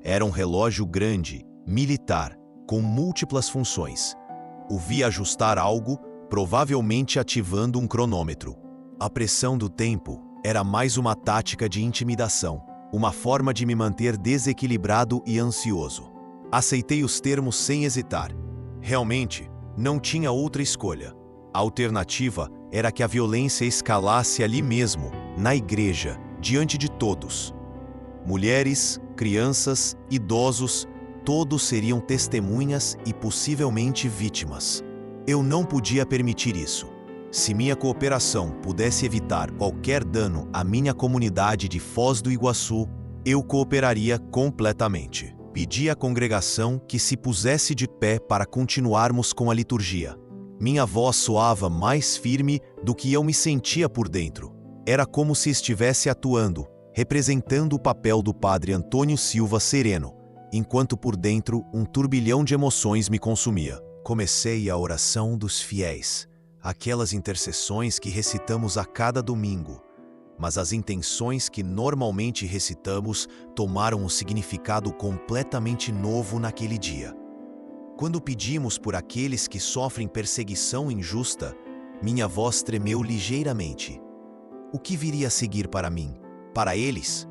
Era um relógio grande, militar, com múltiplas funções. O vi ajustar algo, provavelmente ativando um cronômetro. A pressão do tempo era mais uma tática de intimidação, uma forma de me manter desequilibrado e ansioso. Aceitei os termos sem hesitar. Realmente, não tinha outra escolha. A alternativa era que a violência escalasse ali mesmo, na igreja, diante de todos. Mulheres, crianças, idosos, todos seriam testemunhas e possivelmente vítimas. Eu não podia permitir isso. Se minha cooperação pudesse evitar qualquer dano à minha comunidade de Foz do Iguaçu, eu cooperaria completamente. Pedi à congregação que se pusesse de pé para continuarmos com a liturgia. Minha voz soava mais firme do que eu me sentia por dentro. Era como se estivesse atuando, representando o papel do padre Antônio Silva sereno, enquanto por dentro um turbilhão de emoções me consumia. Comecei a oração dos fiéis, aquelas intercessões que recitamos a cada domingo, mas as intenções que normalmente recitamos tomaram um significado completamente novo naquele dia. Quando pedimos por aqueles que sofrem perseguição injusta, minha voz tremeu ligeiramente. O que viria a seguir para mim? Para eles?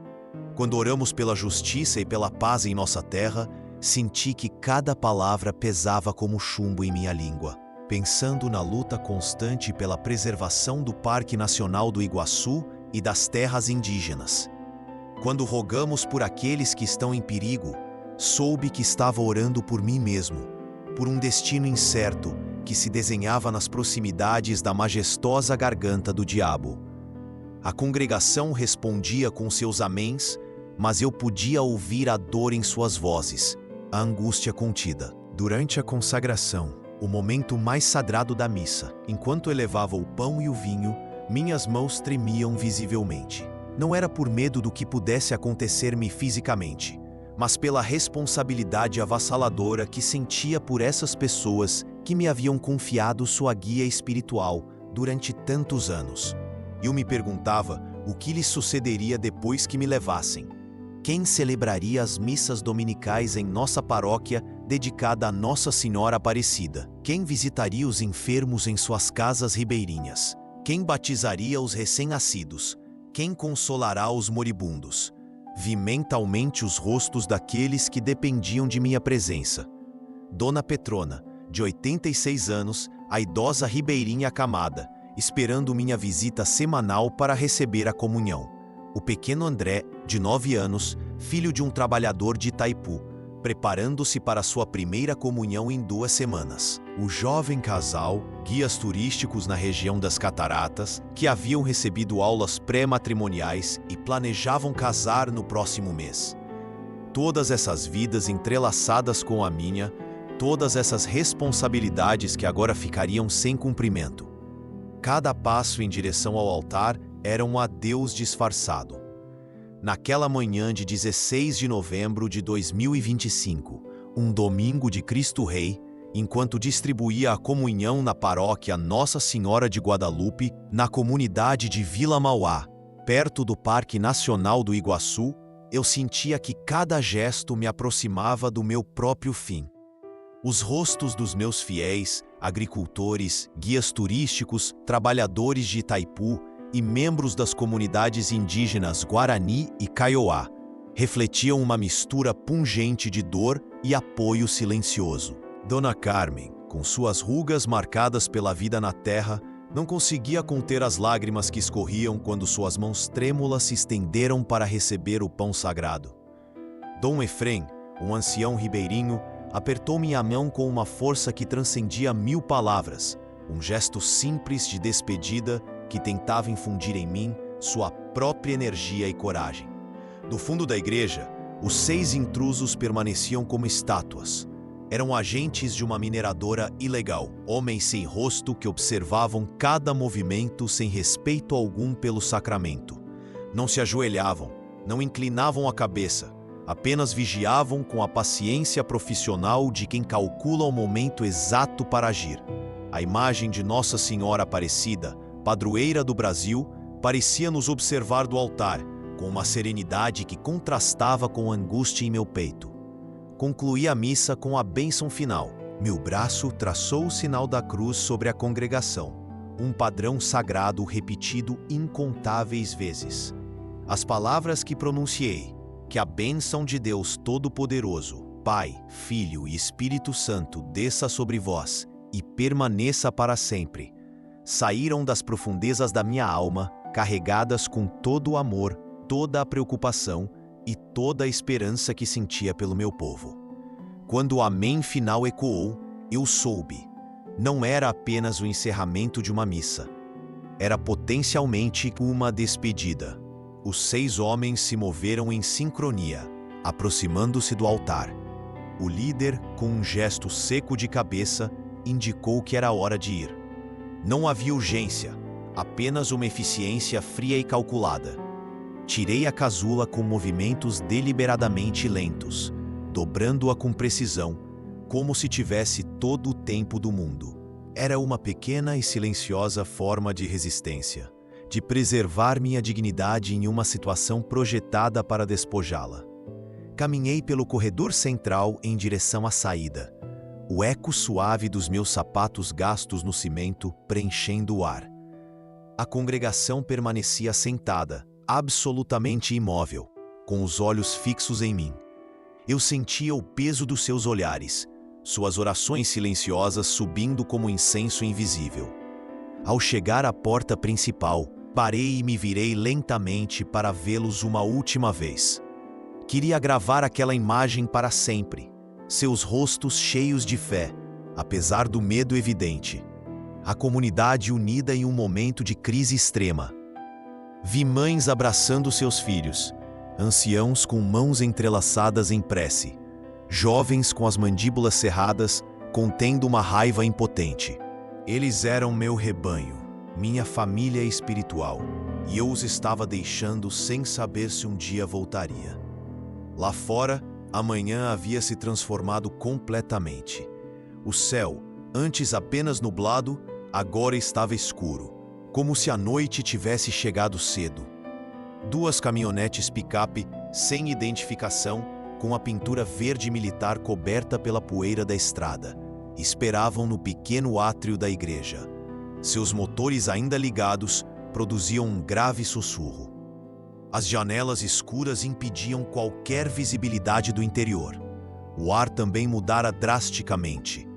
Quando oramos pela justiça e pela paz em nossa terra, senti que cada palavra pesava como chumbo em minha língua. Pensando na luta constante pela preservação do Parque Nacional do Iguaçu e das terras indígenas. Quando rogamos por aqueles que estão em perigo, soube que estava orando por mim mesmo, por um destino incerto que se desenhava nas proximidades da majestosa garganta do diabo. A congregação respondia com seus améns, mas eu podia ouvir a dor em suas vozes, a angústia contida. Durante a consagração, o momento mais sagrado da missa, enquanto elevava o pão e o vinho, minhas mãos tremiam visivelmente. Não era por medo do que pudesse acontecer-me fisicamente, mas pela responsabilidade avassaladora que sentia por essas pessoas que me haviam confiado sua guia espiritual durante tantos anos. Eu me perguntava o que lhes sucederia depois que me levassem. Quem celebraria as missas dominicais em nossa paróquia dedicada a Nossa Senhora Aparecida? Quem visitaria os enfermos em suas casas ribeirinhas? Quem batizaria os recém-nascidos? Quem consolará os moribundos? Vi mentalmente os rostos daqueles que dependiam de minha presença. Dona Petrona, de 86 anos, a idosa ribeirinha acamada, esperando minha visita semanal para receber a comunhão. O pequeno André, de 9 anos, filho de um trabalhador de Itaipu, preparando-se para sua primeira comunhão em 2 semanas. O jovem casal, guias turísticos na região das Cataratas, que haviam recebido aulas pré-matrimoniais e planejavam casar no próximo mês. Todas essas vidas entrelaçadas com a minha, todas essas responsabilidades que agora ficariam sem cumprimento. Cada passo em direção ao altar era um adeus disfarçado. Naquela manhã de 16 de novembro de 2025, um domingo de Cristo Rei, enquanto distribuía a comunhão na paróquia Nossa Senhora de Guadalupe, na comunidade de Vila Mauá, perto do Parque Nacional do Iguaçu, eu sentia que cada gesto me aproximava do meu próprio fim. Os rostos dos meus fiéis, agricultores, guias turísticos, trabalhadores de Itaipu e membros das comunidades indígenas Guarani e Kaiowá refletiam uma mistura pungente de dor e apoio silencioso. Dona Carmen, com suas rugas marcadas pela vida na terra, não conseguia conter as lágrimas que escorriam quando suas mãos trêmulas se estenderam para receber o pão sagrado. Dom Efrem, um ancião ribeirinho, apertou minha mão com uma força que transcendia 1000 palavras, um gesto simples de despedida que tentava infundir em mim sua própria energia e coragem. Do fundo da igreja, os 6 intrusos permaneciam como estátuas. Eram agentes de uma mineradora ilegal, homens sem rosto que observavam cada movimento sem respeito algum pelo sacramento. Não se ajoelhavam, não inclinavam a cabeça, apenas vigiavam com a paciência profissional de quem calcula o momento exato para agir. A imagem de Nossa Senhora Aparecida, padroeira do Brasil, parecia nos observar do altar, com uma serenidade que contrastava com a angústia em meu peito. Concluí a missa com a bênção final. Meu braço traçou o sinal da cruz sobre a congregação, um padrão sagrado repetido incontáveis vezes. As palavras que pronunciei, que a bênção de Deus Todo-Poderoso, Pai, Filho e Espírito Santo desça sobre vós e permaneça para sempre, saíram das profundezas da minha alma, carregadas com todo o amor, toda a preocupação e toda a esperança que sentia pelo meu povo. Quando o amém final ecoou, eu soube. Não era apenas o encerramento de uma missa. Era potencialmente uma despedida. Os 6 homens se moveram em sincronia, aproximando-se do altar. O líder, com um gesto seco de cabeça, indicou que era hora de ir. Não havia urgência, apenas uma eficiência fria e calculada. Tirei a casula com movimentos deliberadamente lentos, dobrando-a com precisão, como se tivesse todo o tempo do mundo. Era uma pequena e silenciosa forma de resistência, de preservar minha dignidade em uma situação projetada para despojá-la. Caminhei pelo corredor central em direção à saída, o eco suave dos meus sapatos gastos no cimento preenchendo o ar. A congregação permanecia sentada, absolutamente imóvel, com os olhos fixos em mim. Eu sentia o peso dos seus olhares, suas orações silenciosas subindo como incenso invisível. Ao chegar à porta principal, parei e me virei lentamente para vê-los uma última vez. Queria gravar aquela imagem para sempre, seus rostos cheios de fé, apesar do medo evidente. A comunidade unida em um momento de crise extrema. Vi mães abraçando seus filhos, anciãos com mãos entrelaçadas em prece, jovens com as mandíbulas cerradas, contendo uma raiva impotente. Eles eram meu rebanho, minha família espiritual, e eu os estava deixando sem saber se um dia voltaria. Lá fora, a manhã havia se transformado completamente. O céu, antes apenas nublado, agora estava escuro, como se a noite tivesse chegado cedo. 2 caminhonetes picape, sem identificação, com a pintura verde militar coberta pela poeira da estrada, esperavam no pequeno átrio da igreja. Seus motores ainda ligados produziam um grave sussurro. As janelas escuras impediam qualquer visibilidade do interior. O ar também mudara drasticamente.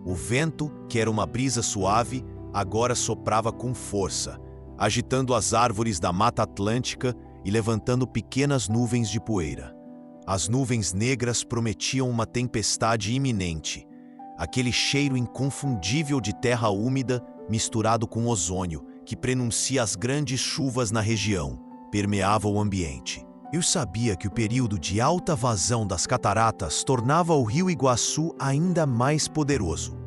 O vento, que era uma brisa suave, agora soprava com força, agitando as árvores da Mata Atlântica e levantando pequenas nuvens de poeira. As nuvens negras prometiam uma tempestade iminente. Aquele cheiro inconfundível de terra úmida misturado com ozônio, que prenuncia as grandes chuvas na região, permeava o ambiente. Eu sabia que o período de alta vazão das cataratas tornava o rio Iguaçu ainda mais poderoso.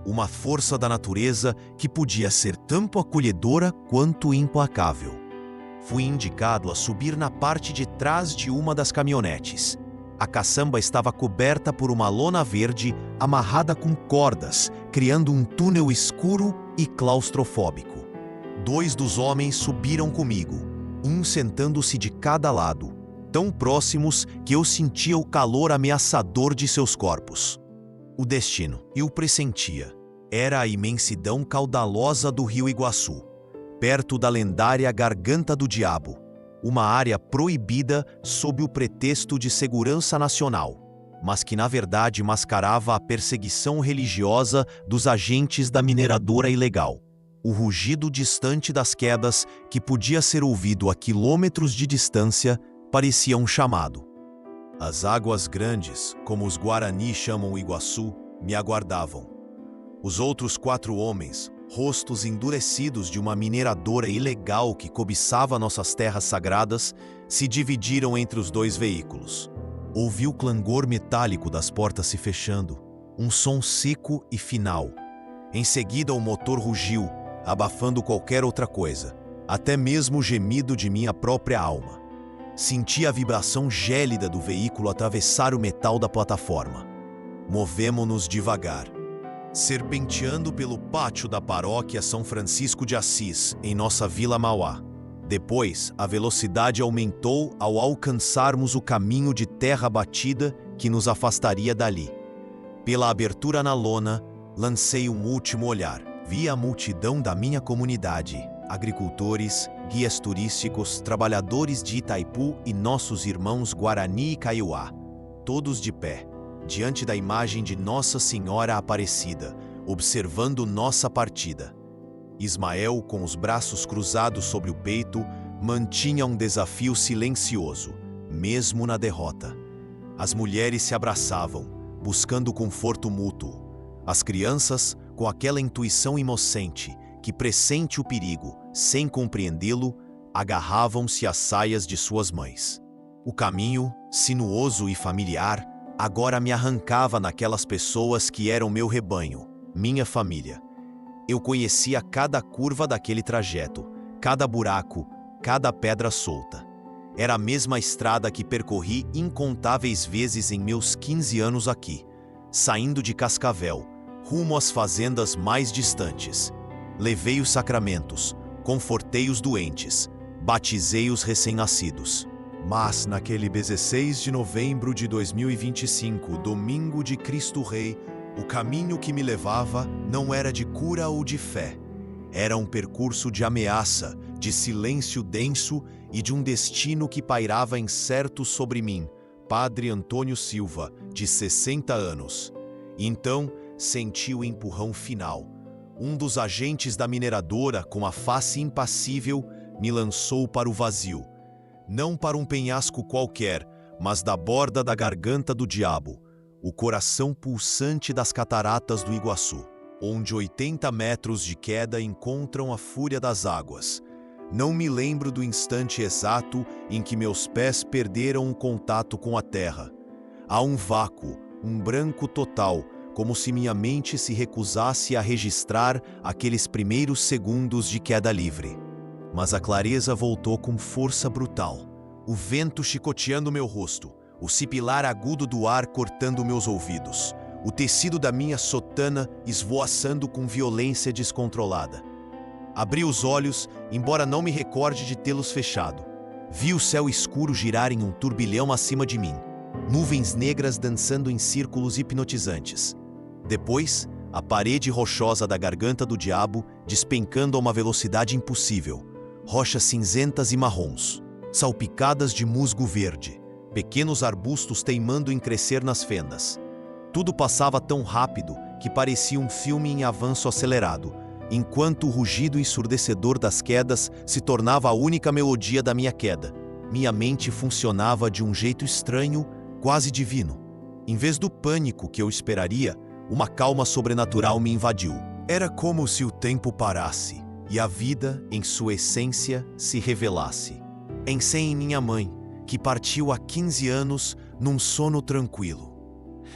Uma força da natureza que podia ser tanto acolhedora quanto implacável. Fui indicado a subir na parte de trás de uma das caminhonetes. A caçamba estava coberta por uma lona verde amarrada com cordas, criando um túnel escuro e claustrofóbico. 2 dos homens subiram comigo, um sentando-se de cada lado, tão próximos que eu sentia o calor ameaçador de seus corpos. O destino, eu pressentia, era a imensidão caudalosa do rio Iguaçu, perto da lendária Garganta do Diabo, uma área proibida sob o pretexto de segurança nacional, mas que na verdade mascarava a perseguição religiosa dos agentes da mineradora ilegal. O rugido distante das quedas, que podia ser ouvido a quilômetros de distância, parecia um chamado. As águas grandes, como os Guarani chamam o Iguaçu, me aguardavam. Os outros 4 homens, rostos endurecidos de uma mineradora ilegal que cobiçava nossas terras sagradas, se dividiram entre os 2 veículos. Ouvi o clangor metálico das portas se fechando, um som seco e final. Em seguida o motor rugiu, abafando qualquer outra coisa, até mesmo o gemido de minha própria alma. Senti a vibração gélida do veículo atravessar o metal da plataforma. Movemo-nos devagar, serpenteando pelo pátio da paróquia São Francisco de Assis, em nossa Vila Mauá. Depois, a velocidade aumentou ao alcançarmos o caminho de terra batida que nos afastaria dali. Pela abertura na lona, lancei um último olhar. Vi a multidão da minha comunidade, agricultores, guias turísticos, trabalhadores de Itaipu e nossos irmãos Guarani e Kaiowá, todos de pé, diante da imagem de Nossa Senhora Aparecida, observando nossa partida. Ismael, com os braços cruzados sobre o peito, mantinha um desafio silencioso, mesmo na derrota. As mulheres se abraçavam, buscando conforto mútuo. As crianças, com aquela intuição inocente que pressente o perigo, sem compreendê-lo, agarravam-se às saias de suas mães. O caminho, sinuoso e familiar, agora me arrancava naquelas pessoas que eram meu rebanho, minha família. Eu conhecia cada curva daquele trajeto, cada buraco, cada pedra solta. Era a mesma estrada que percorri incontáveis vezes em meus 15 anos aqui, saindo de Cascavel, rumo às fazendas mais distantes. Levei os sacramentos, confortei os doentes, batizei os recém-nascidos. Mas naquele 16 de novembro de 2025, domingo de Cristo Rei, o caminho que me levava não era de cura ou de fé. Era um percurso de ameaça, de silêncio denso e de um destino que pairava incerto sobre mim, Padre Antônio Silva, de 60 anos. Então, senti o empurrão final. Um dos agentes da mineradora, com a face impassível, me lançou para o vazio. Não para um penhasco qualquer, mas da borda da Garganta do Diabo, o coração pulsante das cataratas do Iguaçu, onde 80 metros de queda encontram a fúria das águas. Não me lembro do instante exato em que meus pés perderam o contato com a terra. Há um vácuo, um branco total, como se minha mente se recusasse a registrar aqueles primeiros segundos de queda livre. Mas a clareza voltou com força brutal. O vento chicoteando meu rosto, o sibilar agudo do ar cortando meus ouvidos, o tecido da minha sotana esvoaçando com violência descontrolada. Abri os olhos, embora não me recorde de tê-los fechado. Vi o céu escuro girar em um turbilhão acima de mim, nuvens negras dançando em círculos hipnotizantes. Depois, a parede rochosa da Garganta do Diabo despencando a uma velocidade impossível, rochas cinzentas e marrons, salpicadas de musgo verde, pequenos arbustos teimando em crescer nas fendas. Tudo passava tão rápido que parecia um filme em avanço acelerado, enquanto o rugido ensurdecedor das quedas se tornava a única melodia da minha queda. Minha mente funcionava de um jeito estranho, quase divino. Em vez do pânico que eu esperaria, uma calma sobrenatural me invadiu. Era como se o tempo parasse e a vida, em sua essência, se revelasse. Pensei em minha mãe, que partiu há 15 anos num sono tranquilo.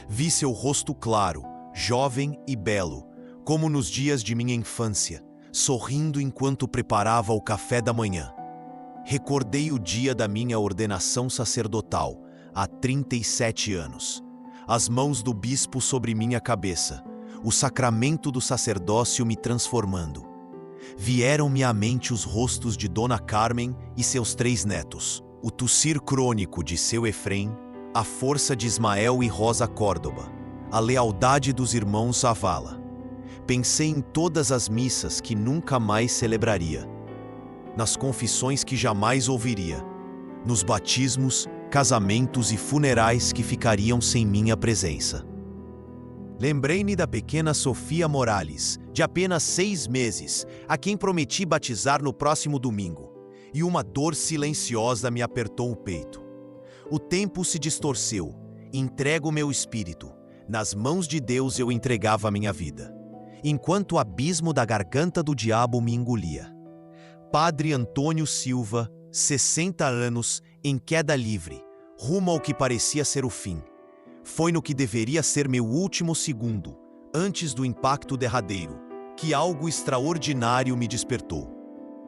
Vi seu rosto claro, jovem e belo, como nos dias de minha infância, sorrindo enquanto preparava o café da manhã. Recordei o dia da minha ordenação sacerdotal, há 37 anos. As mãos do bispo sobre minha cabeça, o sacramento do sacerdócio me transformando. Vieram-me à mente os rostos de Dona Carmen e seus 3 netos, o tossir crônico de seu Efrem, a força de Ismael e Rosa Córdoba, a lealdade dos irmãos Zavala. Pensei em todas as missas que nunca mais celebraria, nas confissões que jamais ouviria, nos batismos, casamentos e funerais que ficariam sem minha presença. Lembrei-me da pequena Sofia Morales, de apenas 6 meses, a quem prometi batizar no próximo domingo, e uma dor silenciosa me apertou o peito. O tempo se distorceu, entrego meu espírito, nas mãos de Deus eu entregava minha vida, enquanto o abismo da garganta do diabo me engolia. Padre Antônio Silva, 60 anos, em queda livre, rumo ao que parecia ser o fim. Foi no que deveria ser meu último segundo, antes do impacto derradeiro, que algo extraordinário me despertou.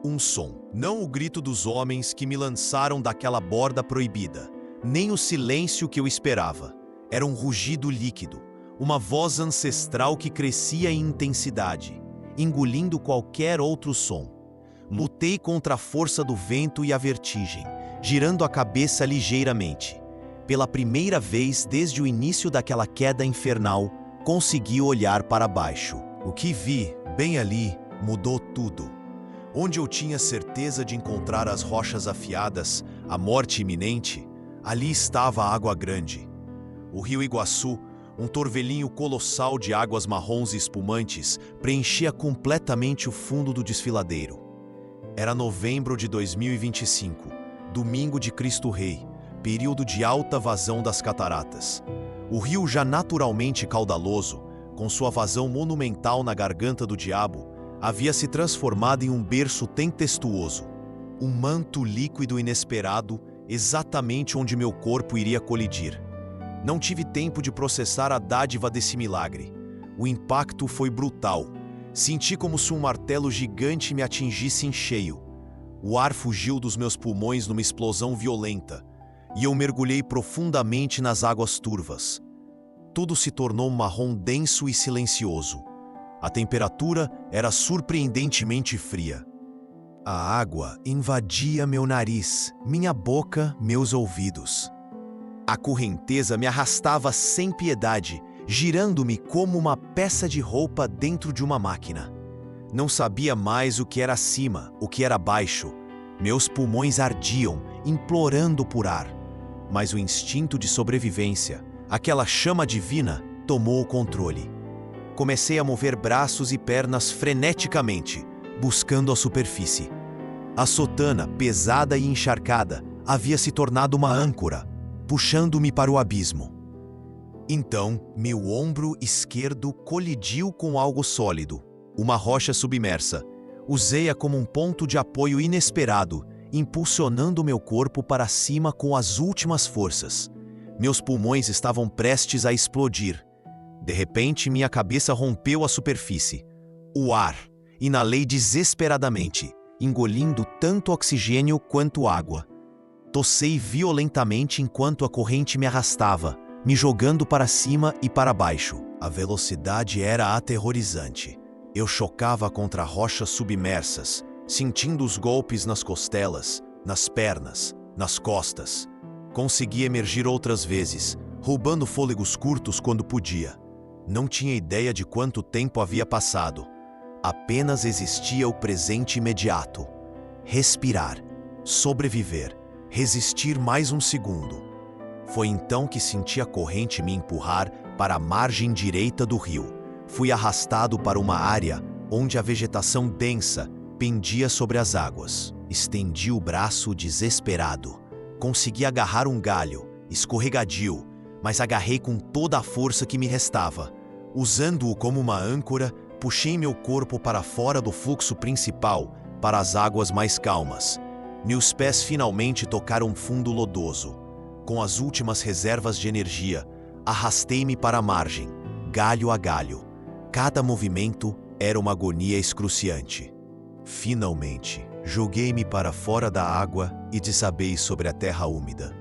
Um som, não o grito dos homens que me lançaram daquela borda proibida, nem o silêncio que eu esperava. Era um rugido líquido, uma voz ancestral que crescia em intensidade, engolindo qualquer outro som. Lutei contra a força do vento e a vertigem, girando a cabeça ligeiramente. Pela primeira vez desde o início daquela queda infernal, consegui olhar para baixo. O que vi, bem ali, mudou tudo. Onde eu tinha certeza de encontrar as rochas afiadas, a morte iminente, ali estava a água grande. O rio Iguaçu, um torvelinho colossal de águas marrons e espumantes, preenchia completamente o fundo do desfiladeiro. Era novembro de 2025, domingo de Cristo Rei, período de alta vazão das cataratas. O rio, já naturalmente caudaloso, com sua vazão monumental na garganta do diabo, havia se transformado em um berço tempestuoso, um manto líquido inesperado, exatamente onde meu corpo iria colidir. Não tive tempo de processar a dádiva desse milagre. O impacto foi brutal. Senti como se um martelo gigante me atingisse em cheio. O ar fugiu dos meus pulmões numa explosão violenta, e eu mergulhei profundamente nas águas turvas. Tudo se tornou marrom denso e silencioso. A temperatura era surpreendentemente fria. A água invadia meu nariz, minha boca, meus ouvidos. A correnteza me arrastava sem piedade, girando-me como uma peça de roupa dentro de uma máquina. Não sabia mais o que era acima, o que era baixo. Meus pulmões ardiam, implorando por ar. Mas o instinto de sobrevivência, aquela chama divina, tomou o controle. Comecei a mover braços e pernas freneticamente, buscando a superfície. A sotana, pesada e encharcada, havia se tornado uma âncora, puxando-me para o abismo. Então, meu ombro esquerdo colidiu com algo sólido, uma rocha submersa. Usei-a como um ponto de apoio inesperado, impulsionando meu corpo para cima com as últimas forças. Meus pulmões estavam prestes a explodir. De repente, minha cabeça rompeu a superfície. O ar. Inalei desesperadamente, engolindo tanto oxigênio quanto água. Tossei violentamente enquanto a corrente me arrastava, me jogando para cima e para baixo. A velocidade era aterrorizante. Eu chocava contra rochas submersas, sentindo os golpes nas costelas, nas pernas, nas costas. Consegui emergir outras vezes, roubando fôlegos curtos quando podia. Não tinha ideia de quanto tempo havia passado. Apenas existia o presente imediato. Respirar, sobreviver, resistir mais um segundo. Foi então que senti a corrente me empurrar para a margem direita do rio. Fui arrastado para uma área onde a vegetação densa pendia sobre as águas. Estendi o braço desesperado. Consegui agarrar um galho, escorregadio, mas agarrei com toda a força que me restava. Usando-o como uma âncora, puxei meu corpo para fora do fluxo principal, para as águas mais calmas. Meus pés finalmente tocaram fundo lodoso. Com as últimas reservas de energia, arrastei-me para a margem, galho a galho. Cada movimento era uma agonia excruciante. Finalmente, joguei-me para fora da água e desabei sobre a terra úmida.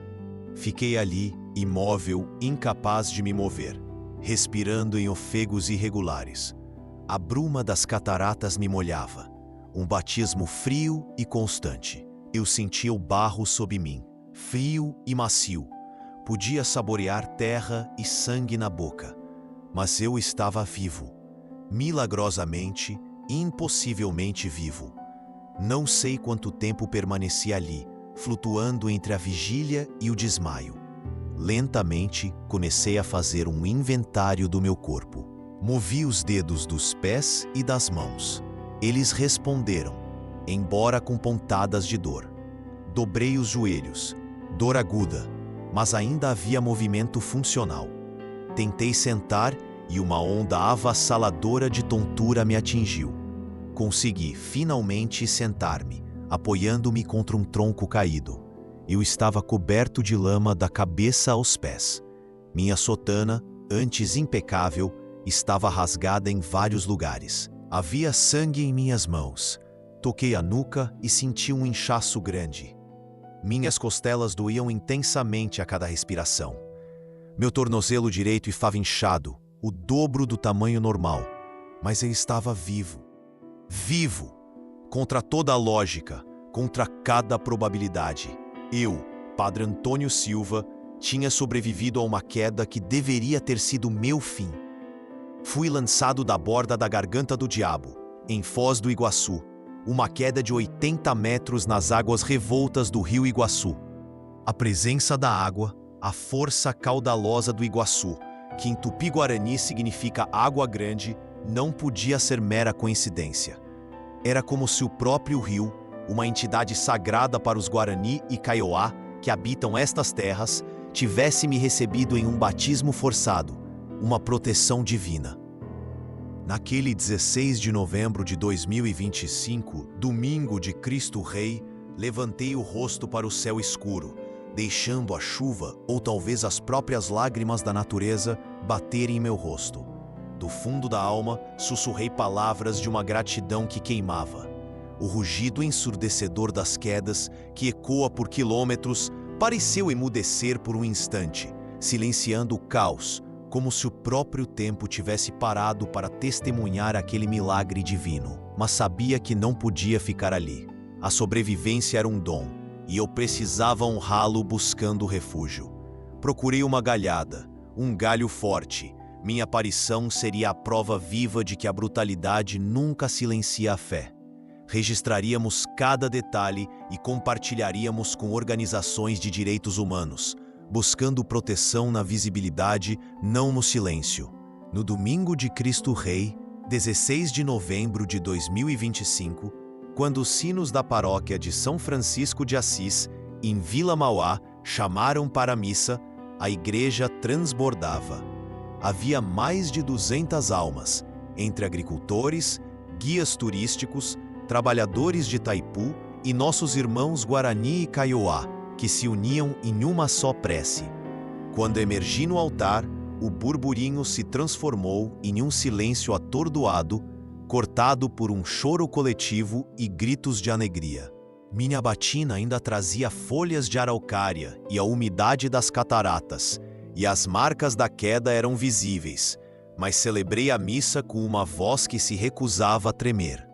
Fiquei ali, imóvel, incapaz de me mover, respirando em ofegos irregulares. A bruma das cataratas me molhava, um batismo frio e constante. Eu sentia o barro sob mim, frio e macio. Podia saborear terra e sangue na boca, mas eu estava vivo, milagrosamente, impossivelmente vivo. Não sei quanto tempo permaneci ali, flutuando entre a vigília e o desmaio. Lentamente, comecei a fazer um inventário do meu corpo. Movi os dedos dos pés e das mãos. Eles responderam, embora com pontadas de dor. Dobrei os joelhos. Dor aguda, mas ainda havia movimento funcional. Tentei sentar e uma onda avassaladora de tontura me atingiu. Consegui finalmente sentar-me, apoiando-me contra um tronco caído. Eu estava coberto de lama da cabeça aos pés. Minha sotana, antes impecável, estava rasgada em vários lugares. Havia sangue em minhas mãos. Toquei a nuca e senti um inchaço grande. Minhas costelas doíam intensamente a cada respiração. Meu tornozelo direito estava inchado, o dobro do tamanho normal, mas eu estava vivo. Vivo! Contra toda a lógica, contra cada probabilidade. Eu, Padre Antônio Silva, tinha sobrevivido a uma queda que deveria ter sido meu fim. Fui lançado da borda da Garganta do Diabo, em Foz do Iguaçu, uma queda de 80 metros nas águas revoltas do rio Iguaçu. A presença da água, a força caudalosa do Iguaçu, que em Tupi-Guarani significa água grande, não podia ser mera coincidência. Era como se o próprio rio, uma entidade sagrada para os Guarani e Kaiowá, que habitam estas terras, tivesse me recebido em um batismo forçado, uma proteção divina. Naquele 16 de novembro de 2025, domingo de Cristo Rei, levantei o rosto para o céu escuro, deixando a chuva, ou talvez as próprias lágrimas da natureza, baterem em meu rosto. Do fundo da alma, sussurrei palavras de uma gratidão que queimava. O rugido ensurdecedor das quedas, que ecoa por quilômetros, pareceu emudecer por um instante, silenciando o caos, como se o próprio tempo tivesse parado para testemunhar aquele milagre divino. Mas sabia que não podia ficar ali. A sobrevivência era um dom, e eu precisava honrá-lo buscando refúgio. Procurei uma galhada, um galho forte. Minha aparição seria a prova viva de que a brutalidade nunca silencia a fé. Registraríamos cada detalhe e compartilharíamos com organizações de direitos humanos, buscando proteção na visibilidade, não no silêncio. No domingo de Cristo Rei, 16 de novembro de 2025, quando os sinos da paróquia de São Francisco de Assis, em Vila Mauá, chamaram para a missa, a igreja transbordava. Havia mais de 200 almas, entre agricultores, guias turísticos, trabalhadores de Itaipu e nossos irmãos Guarani e Kaiowá, que se uniam em uma só prece. Quando emergi no altar, o burburinho se transformou em um silêncio atordoado, cortado por um choro coletivo e gritos de alegria. Minha batina ainda trazia folhas de araucária e a umidade das cataratas, e as marcas da queda eram visíveis, mas celebrei a missa com uma voz que se recusava a tremer.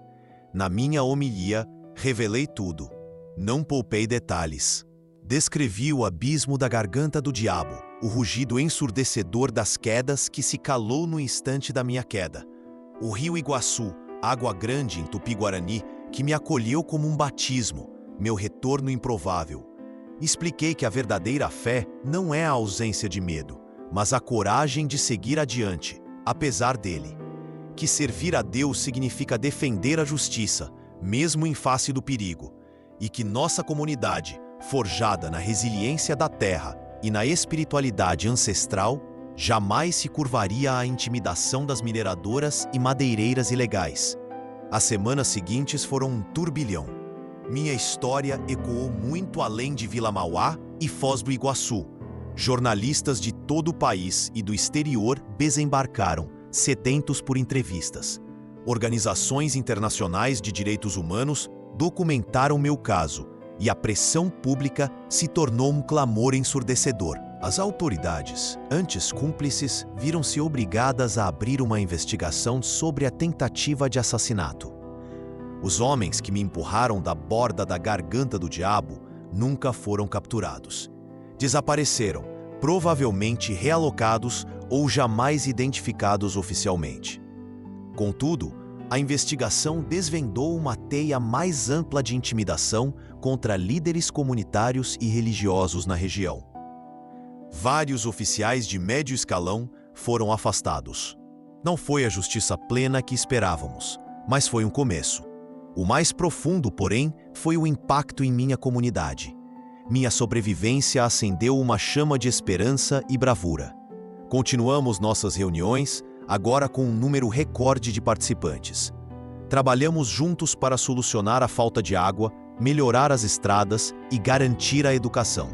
Na minha homilia, revelei tudo. Não poupei detalhes. Descrevi o abismo da Garganta do Diabo, o rugido ensurdecedor das quedas que se calou no instante da minha queda. O rio Iguaçu, água grande em Tupi-Guarani, que me acolheu como um batismo, meu retorno improvável. Expliquei que a verdadeira fé não é a ausência de medo, mas a coragem de seguir adiante, apesar dele. Que servir a Deus significa defender a justiça, mesmo em face do perigo, e que nossa comunidade, forjada na resiliência da terra, e na espiritualidade ancestral, jamais se curvaria à intimidação das mineradoras e madeireiras ilegais. As semanas seguintes foram um turbilhão. Minha história ecoou muito além de Vila Mauá e Foz do Iguaçu. Jornalistas de todo o país e do exterior desembarcaram, sedentos por entrevistas. Organizações internacionais de direitos humanos documentaram meu caso, e a pressão pública se tornou um clamor ensurdecedor. As autoridades, antes cúmplices, viram-se obrigadas a abrir uma investigação sobre a tentativa de assassinato. Os homens que me empurraram da borda da garganta do diabo nunca foram capturados. Desapareceram, provavelmente realocados ou jamais identificados oficialmente. Contudo, a investigação desvendou uma teia mais ampla de intimidação contra líderes comunitários e religiosos na região. Vários oficiais de médio escalão foram afastados. Não foi a justiça plena que esperávamos, mas foi um começo. O mais profundo, porém, foi o impacto em minha comunidade. Minha sobrevivência acendeu uma chama de esperança e bravura. Continuamos nossas reuniões, agora com um número recorde de participantes. Trabalhamos juntos para solucionar a falta de água, melhorar as estradas e garantir a educação.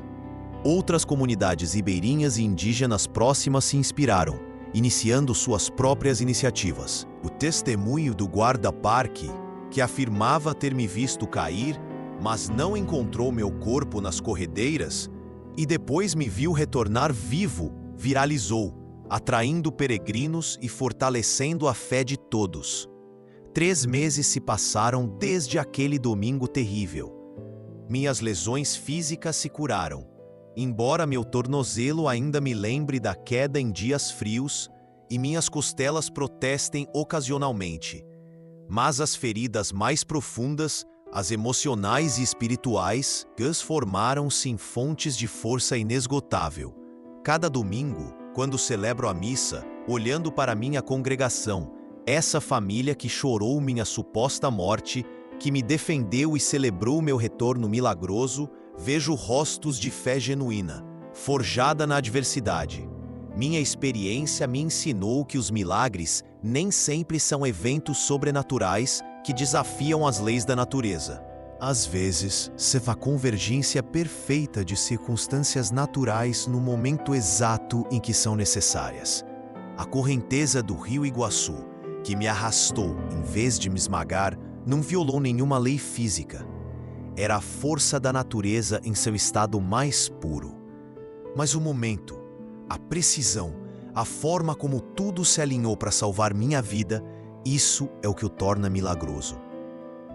Outras comunidades ribeirinhas e indígenas próximas se inspiraram, iniciando suas próprias iniciativas. O testemunho do guarda-parque, que afirmava ter me visto cair, mas não encontrou meu corpo nas corredeiras e depois me viu retornar vivo, viralizou, atraindo peregrinos e fortalecendo a fé de todos. 3 meses se passaram desde aquele domingo terrível. Minhas lesões físicas se curaram, embora meu tornozelo ainda me lembre da queda em dias frios e minhas costelas protestem ocasionalmente. Mas as feridas mais profundas, as emocionais e espirituais, transformaram-se em fontes de força inesgotável. Cada domingo, quando celebro a missa, olhando para minha congregação, essa família que chorou minha suposta morte, que me defendeu e celebrou meu retorno milagroso, vejo rostos de fé genuína, forjada na adversidade. Minha experiência me ensinou que os milagres nem sempre são eventos sobrenaturais que desafiam as leis da natureza. Às vezes, será a convergência perfeita de circunstâncias naturais no momento exato em que são necessárias. A correnteza do rio Iguaçu, que me arrastou em vez de me esmagar, não violou nenhuma lei física. Era a força da natureza em seu estado mais puro. Mas o momento, a precisão, a forma como tudo se alinhou para salvar minha vida, isso é o que o torna milagroso.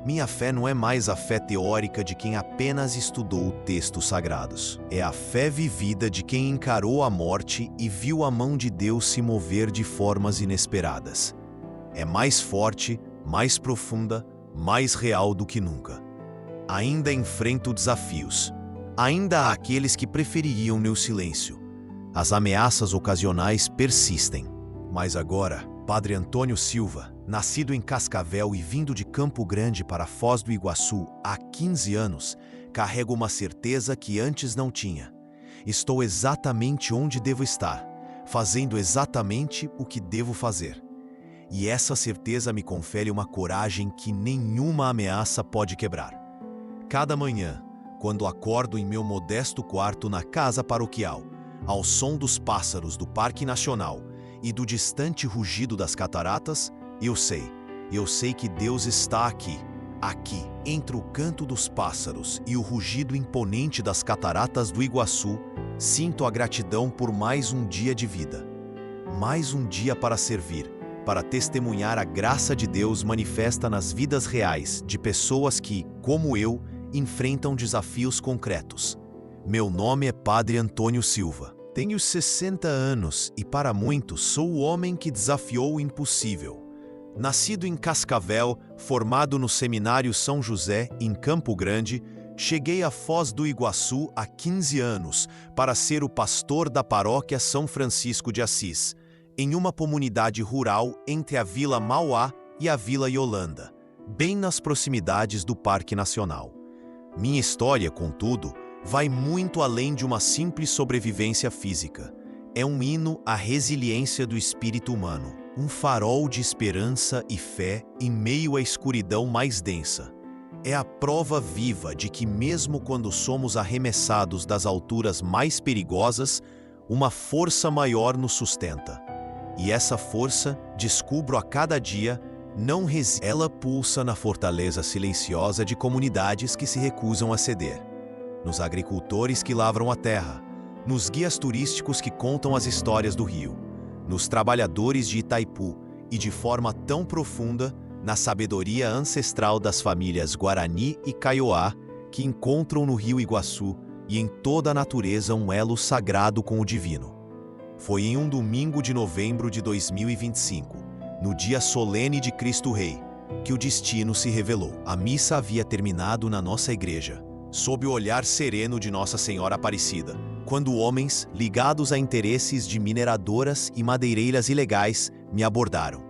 Minha fé não é mais a fé teórica de quem apenas estudou textos sagrados. É a fé vivida de quem encarou a morte e viu a mão de Deus se mover de formas inesperadas. É mais forte, mais profunda, mais real do que nunca. Ainda enfrento desafios. Ainda há aqueles que prefeririam meu silêncio. As ameaças ocasionais persistem. Mas agora, Padre Antônio Silva, nascido em Cascavel e vindo de Campo Grande para Foz do Iguaçu há 15 anos, carrego uma certeza que antes não tinha. Estou exatamente onde devo estar, fazendo exatamente o que devo fazer. E essa certeza me confere uma coragem que nenhuma ameaça pode quebrar. Cada manhã, quando acordo em meu modesto quarto na casa paroquial, ao som dos pássaros do Parque Nacional e do distante rugido das cataratas, eu sei que Deus está aqui, entre o canto dos pássaros e o rugido imponente das cataratas do Iguaçu, sinto a gratidão por mais um dia de vida. Mais um dia para servir, para testemunhar a graça de Deus manifesta nas vidas reais de pessoas que, como eu, enfrentam desafios concretos. Meu nome é Padre Antônio Silva. Tenho 60 anos e, para muitos, sou o homem que desafiou o impossível. Nascido em Cascavel, formado no Seminário São José, em Campo Grande, cheguei a Foz do Iguaçu há 15 anos para ser o pastor da paróquia São Francisco de Assis, em uma comunidade rural entre a Vila Mauá e a Vila Yolanda, bem nas proximidades do Parque Nacional. Minha história, contudo, vai muito além de uma simples sobrevivência física. É um hino à resiliência do espírito humano, um farol de esperança e fé em meio à escuridão mais densa. É a prova viva de que, mesmo quando somos arremessados das alturas mais perigosas, uma força maior nos sustenta. E essa força, descubro a cada dia, não resiste. Ela pulsa na fortaleza silenciosa de comunidades que se recusam a ceder, nos agricultores que lavram a terra, nos guias turísticos que contam as histórias do rio, nos trabalhadores de Itaipu e, de forma tão profunda, na sabedoria ancestral das famílias Guarani e Kaiowá, que encontram no rio Iguaçu e em toda a natureza um elo sagrado com o divino. Foi em um domingo de novembro de 2025, no dia solene de Cristo Rei, que o destino se revelou. A missa havia terminado na nossa igreja, sob o olhar sereno de Nossa Senhora Aparecida, quando homens, ligados a interesses de mineradoras e madeireiras ilegais, me abordaram.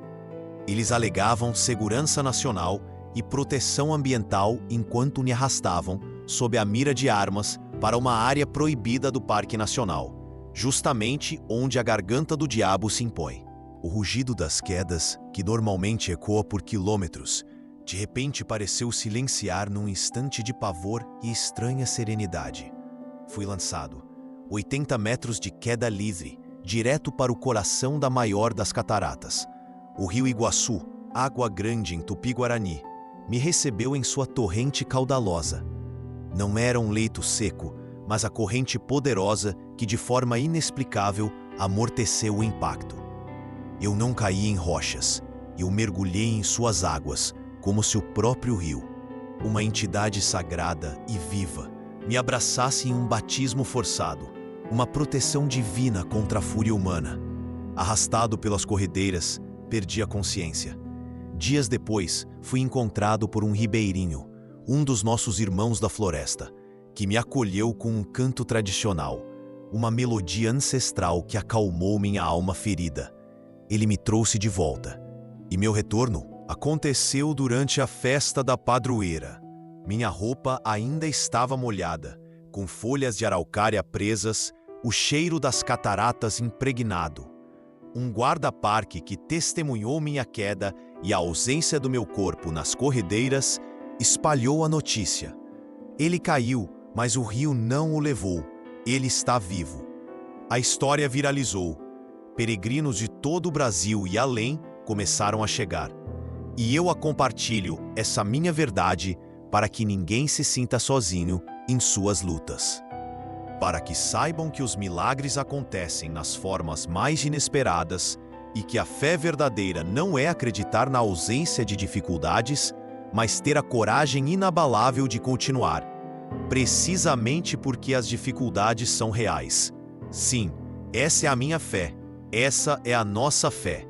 Eles alegavam segurança nacional e proteção ambiental enquanto me arrastavam, sob a mira de armas, para uma área proibida do Parque Nacional, justamente onde a garganta do diabo se impõe. O rugido das quedas, que normalmente ecoa por quilômetros, de repente pareceu silenciar num instante de pavor e estranha serenidade. Fui lançado, 80 metros de queda livre, direto para o coração da maior das cataratas. O rio Iguaçu, água grande em Tupi-Guarani, me recebeu em sua torrente caudalosa. Não era um leito seco, mas a corrente poderosa que, de forma inexplicável, amorteceu o impacto. Eu não caí em rochas, eu mergulhei em suas águas, como se o próprio rio, uma entidade sagrada e viva, me abraçasse em um batismo forçado, uma proteção divina contra a fúria humana. Arrastado pelas corredeiras, perdi a consciência. Dias depois, fui encontrado por um ribeirinho, um dos nossos irmãos da floresta, que me acolheu com um canto tradicional, uma melodia ancestral que acalmou minha alma ferida. Ele me trouxe de volta, e meu retorno aconteceu durante a festa da padroeira. Minha roupa ainda estava molhada, com folhas de araucária presas, o cheiro das cataratas impregnado. Um guarda-parque que testemunhou minha queda e a ausência do meu corpo nas corredeiras espalhou a notícia. Ele caiu, mas o rio não o levou. Ele está vivo. A história viralizou. Peregrinos de todo o Brasil e além começaram a chegar. E eu a compartilho, essa minha verdade, para que ninguém se sinta sozinho em suas lutas. Para que saibam que os milagres acontecem nas formas mais inesperadas e que a fé verdadeira não é acreditar na ausência de dificuldades, mas ter a coragem inabalável de continuar, precisamente porque as dificuldades são reais. Sim, essa é a minha fé, essa é a nossa fé.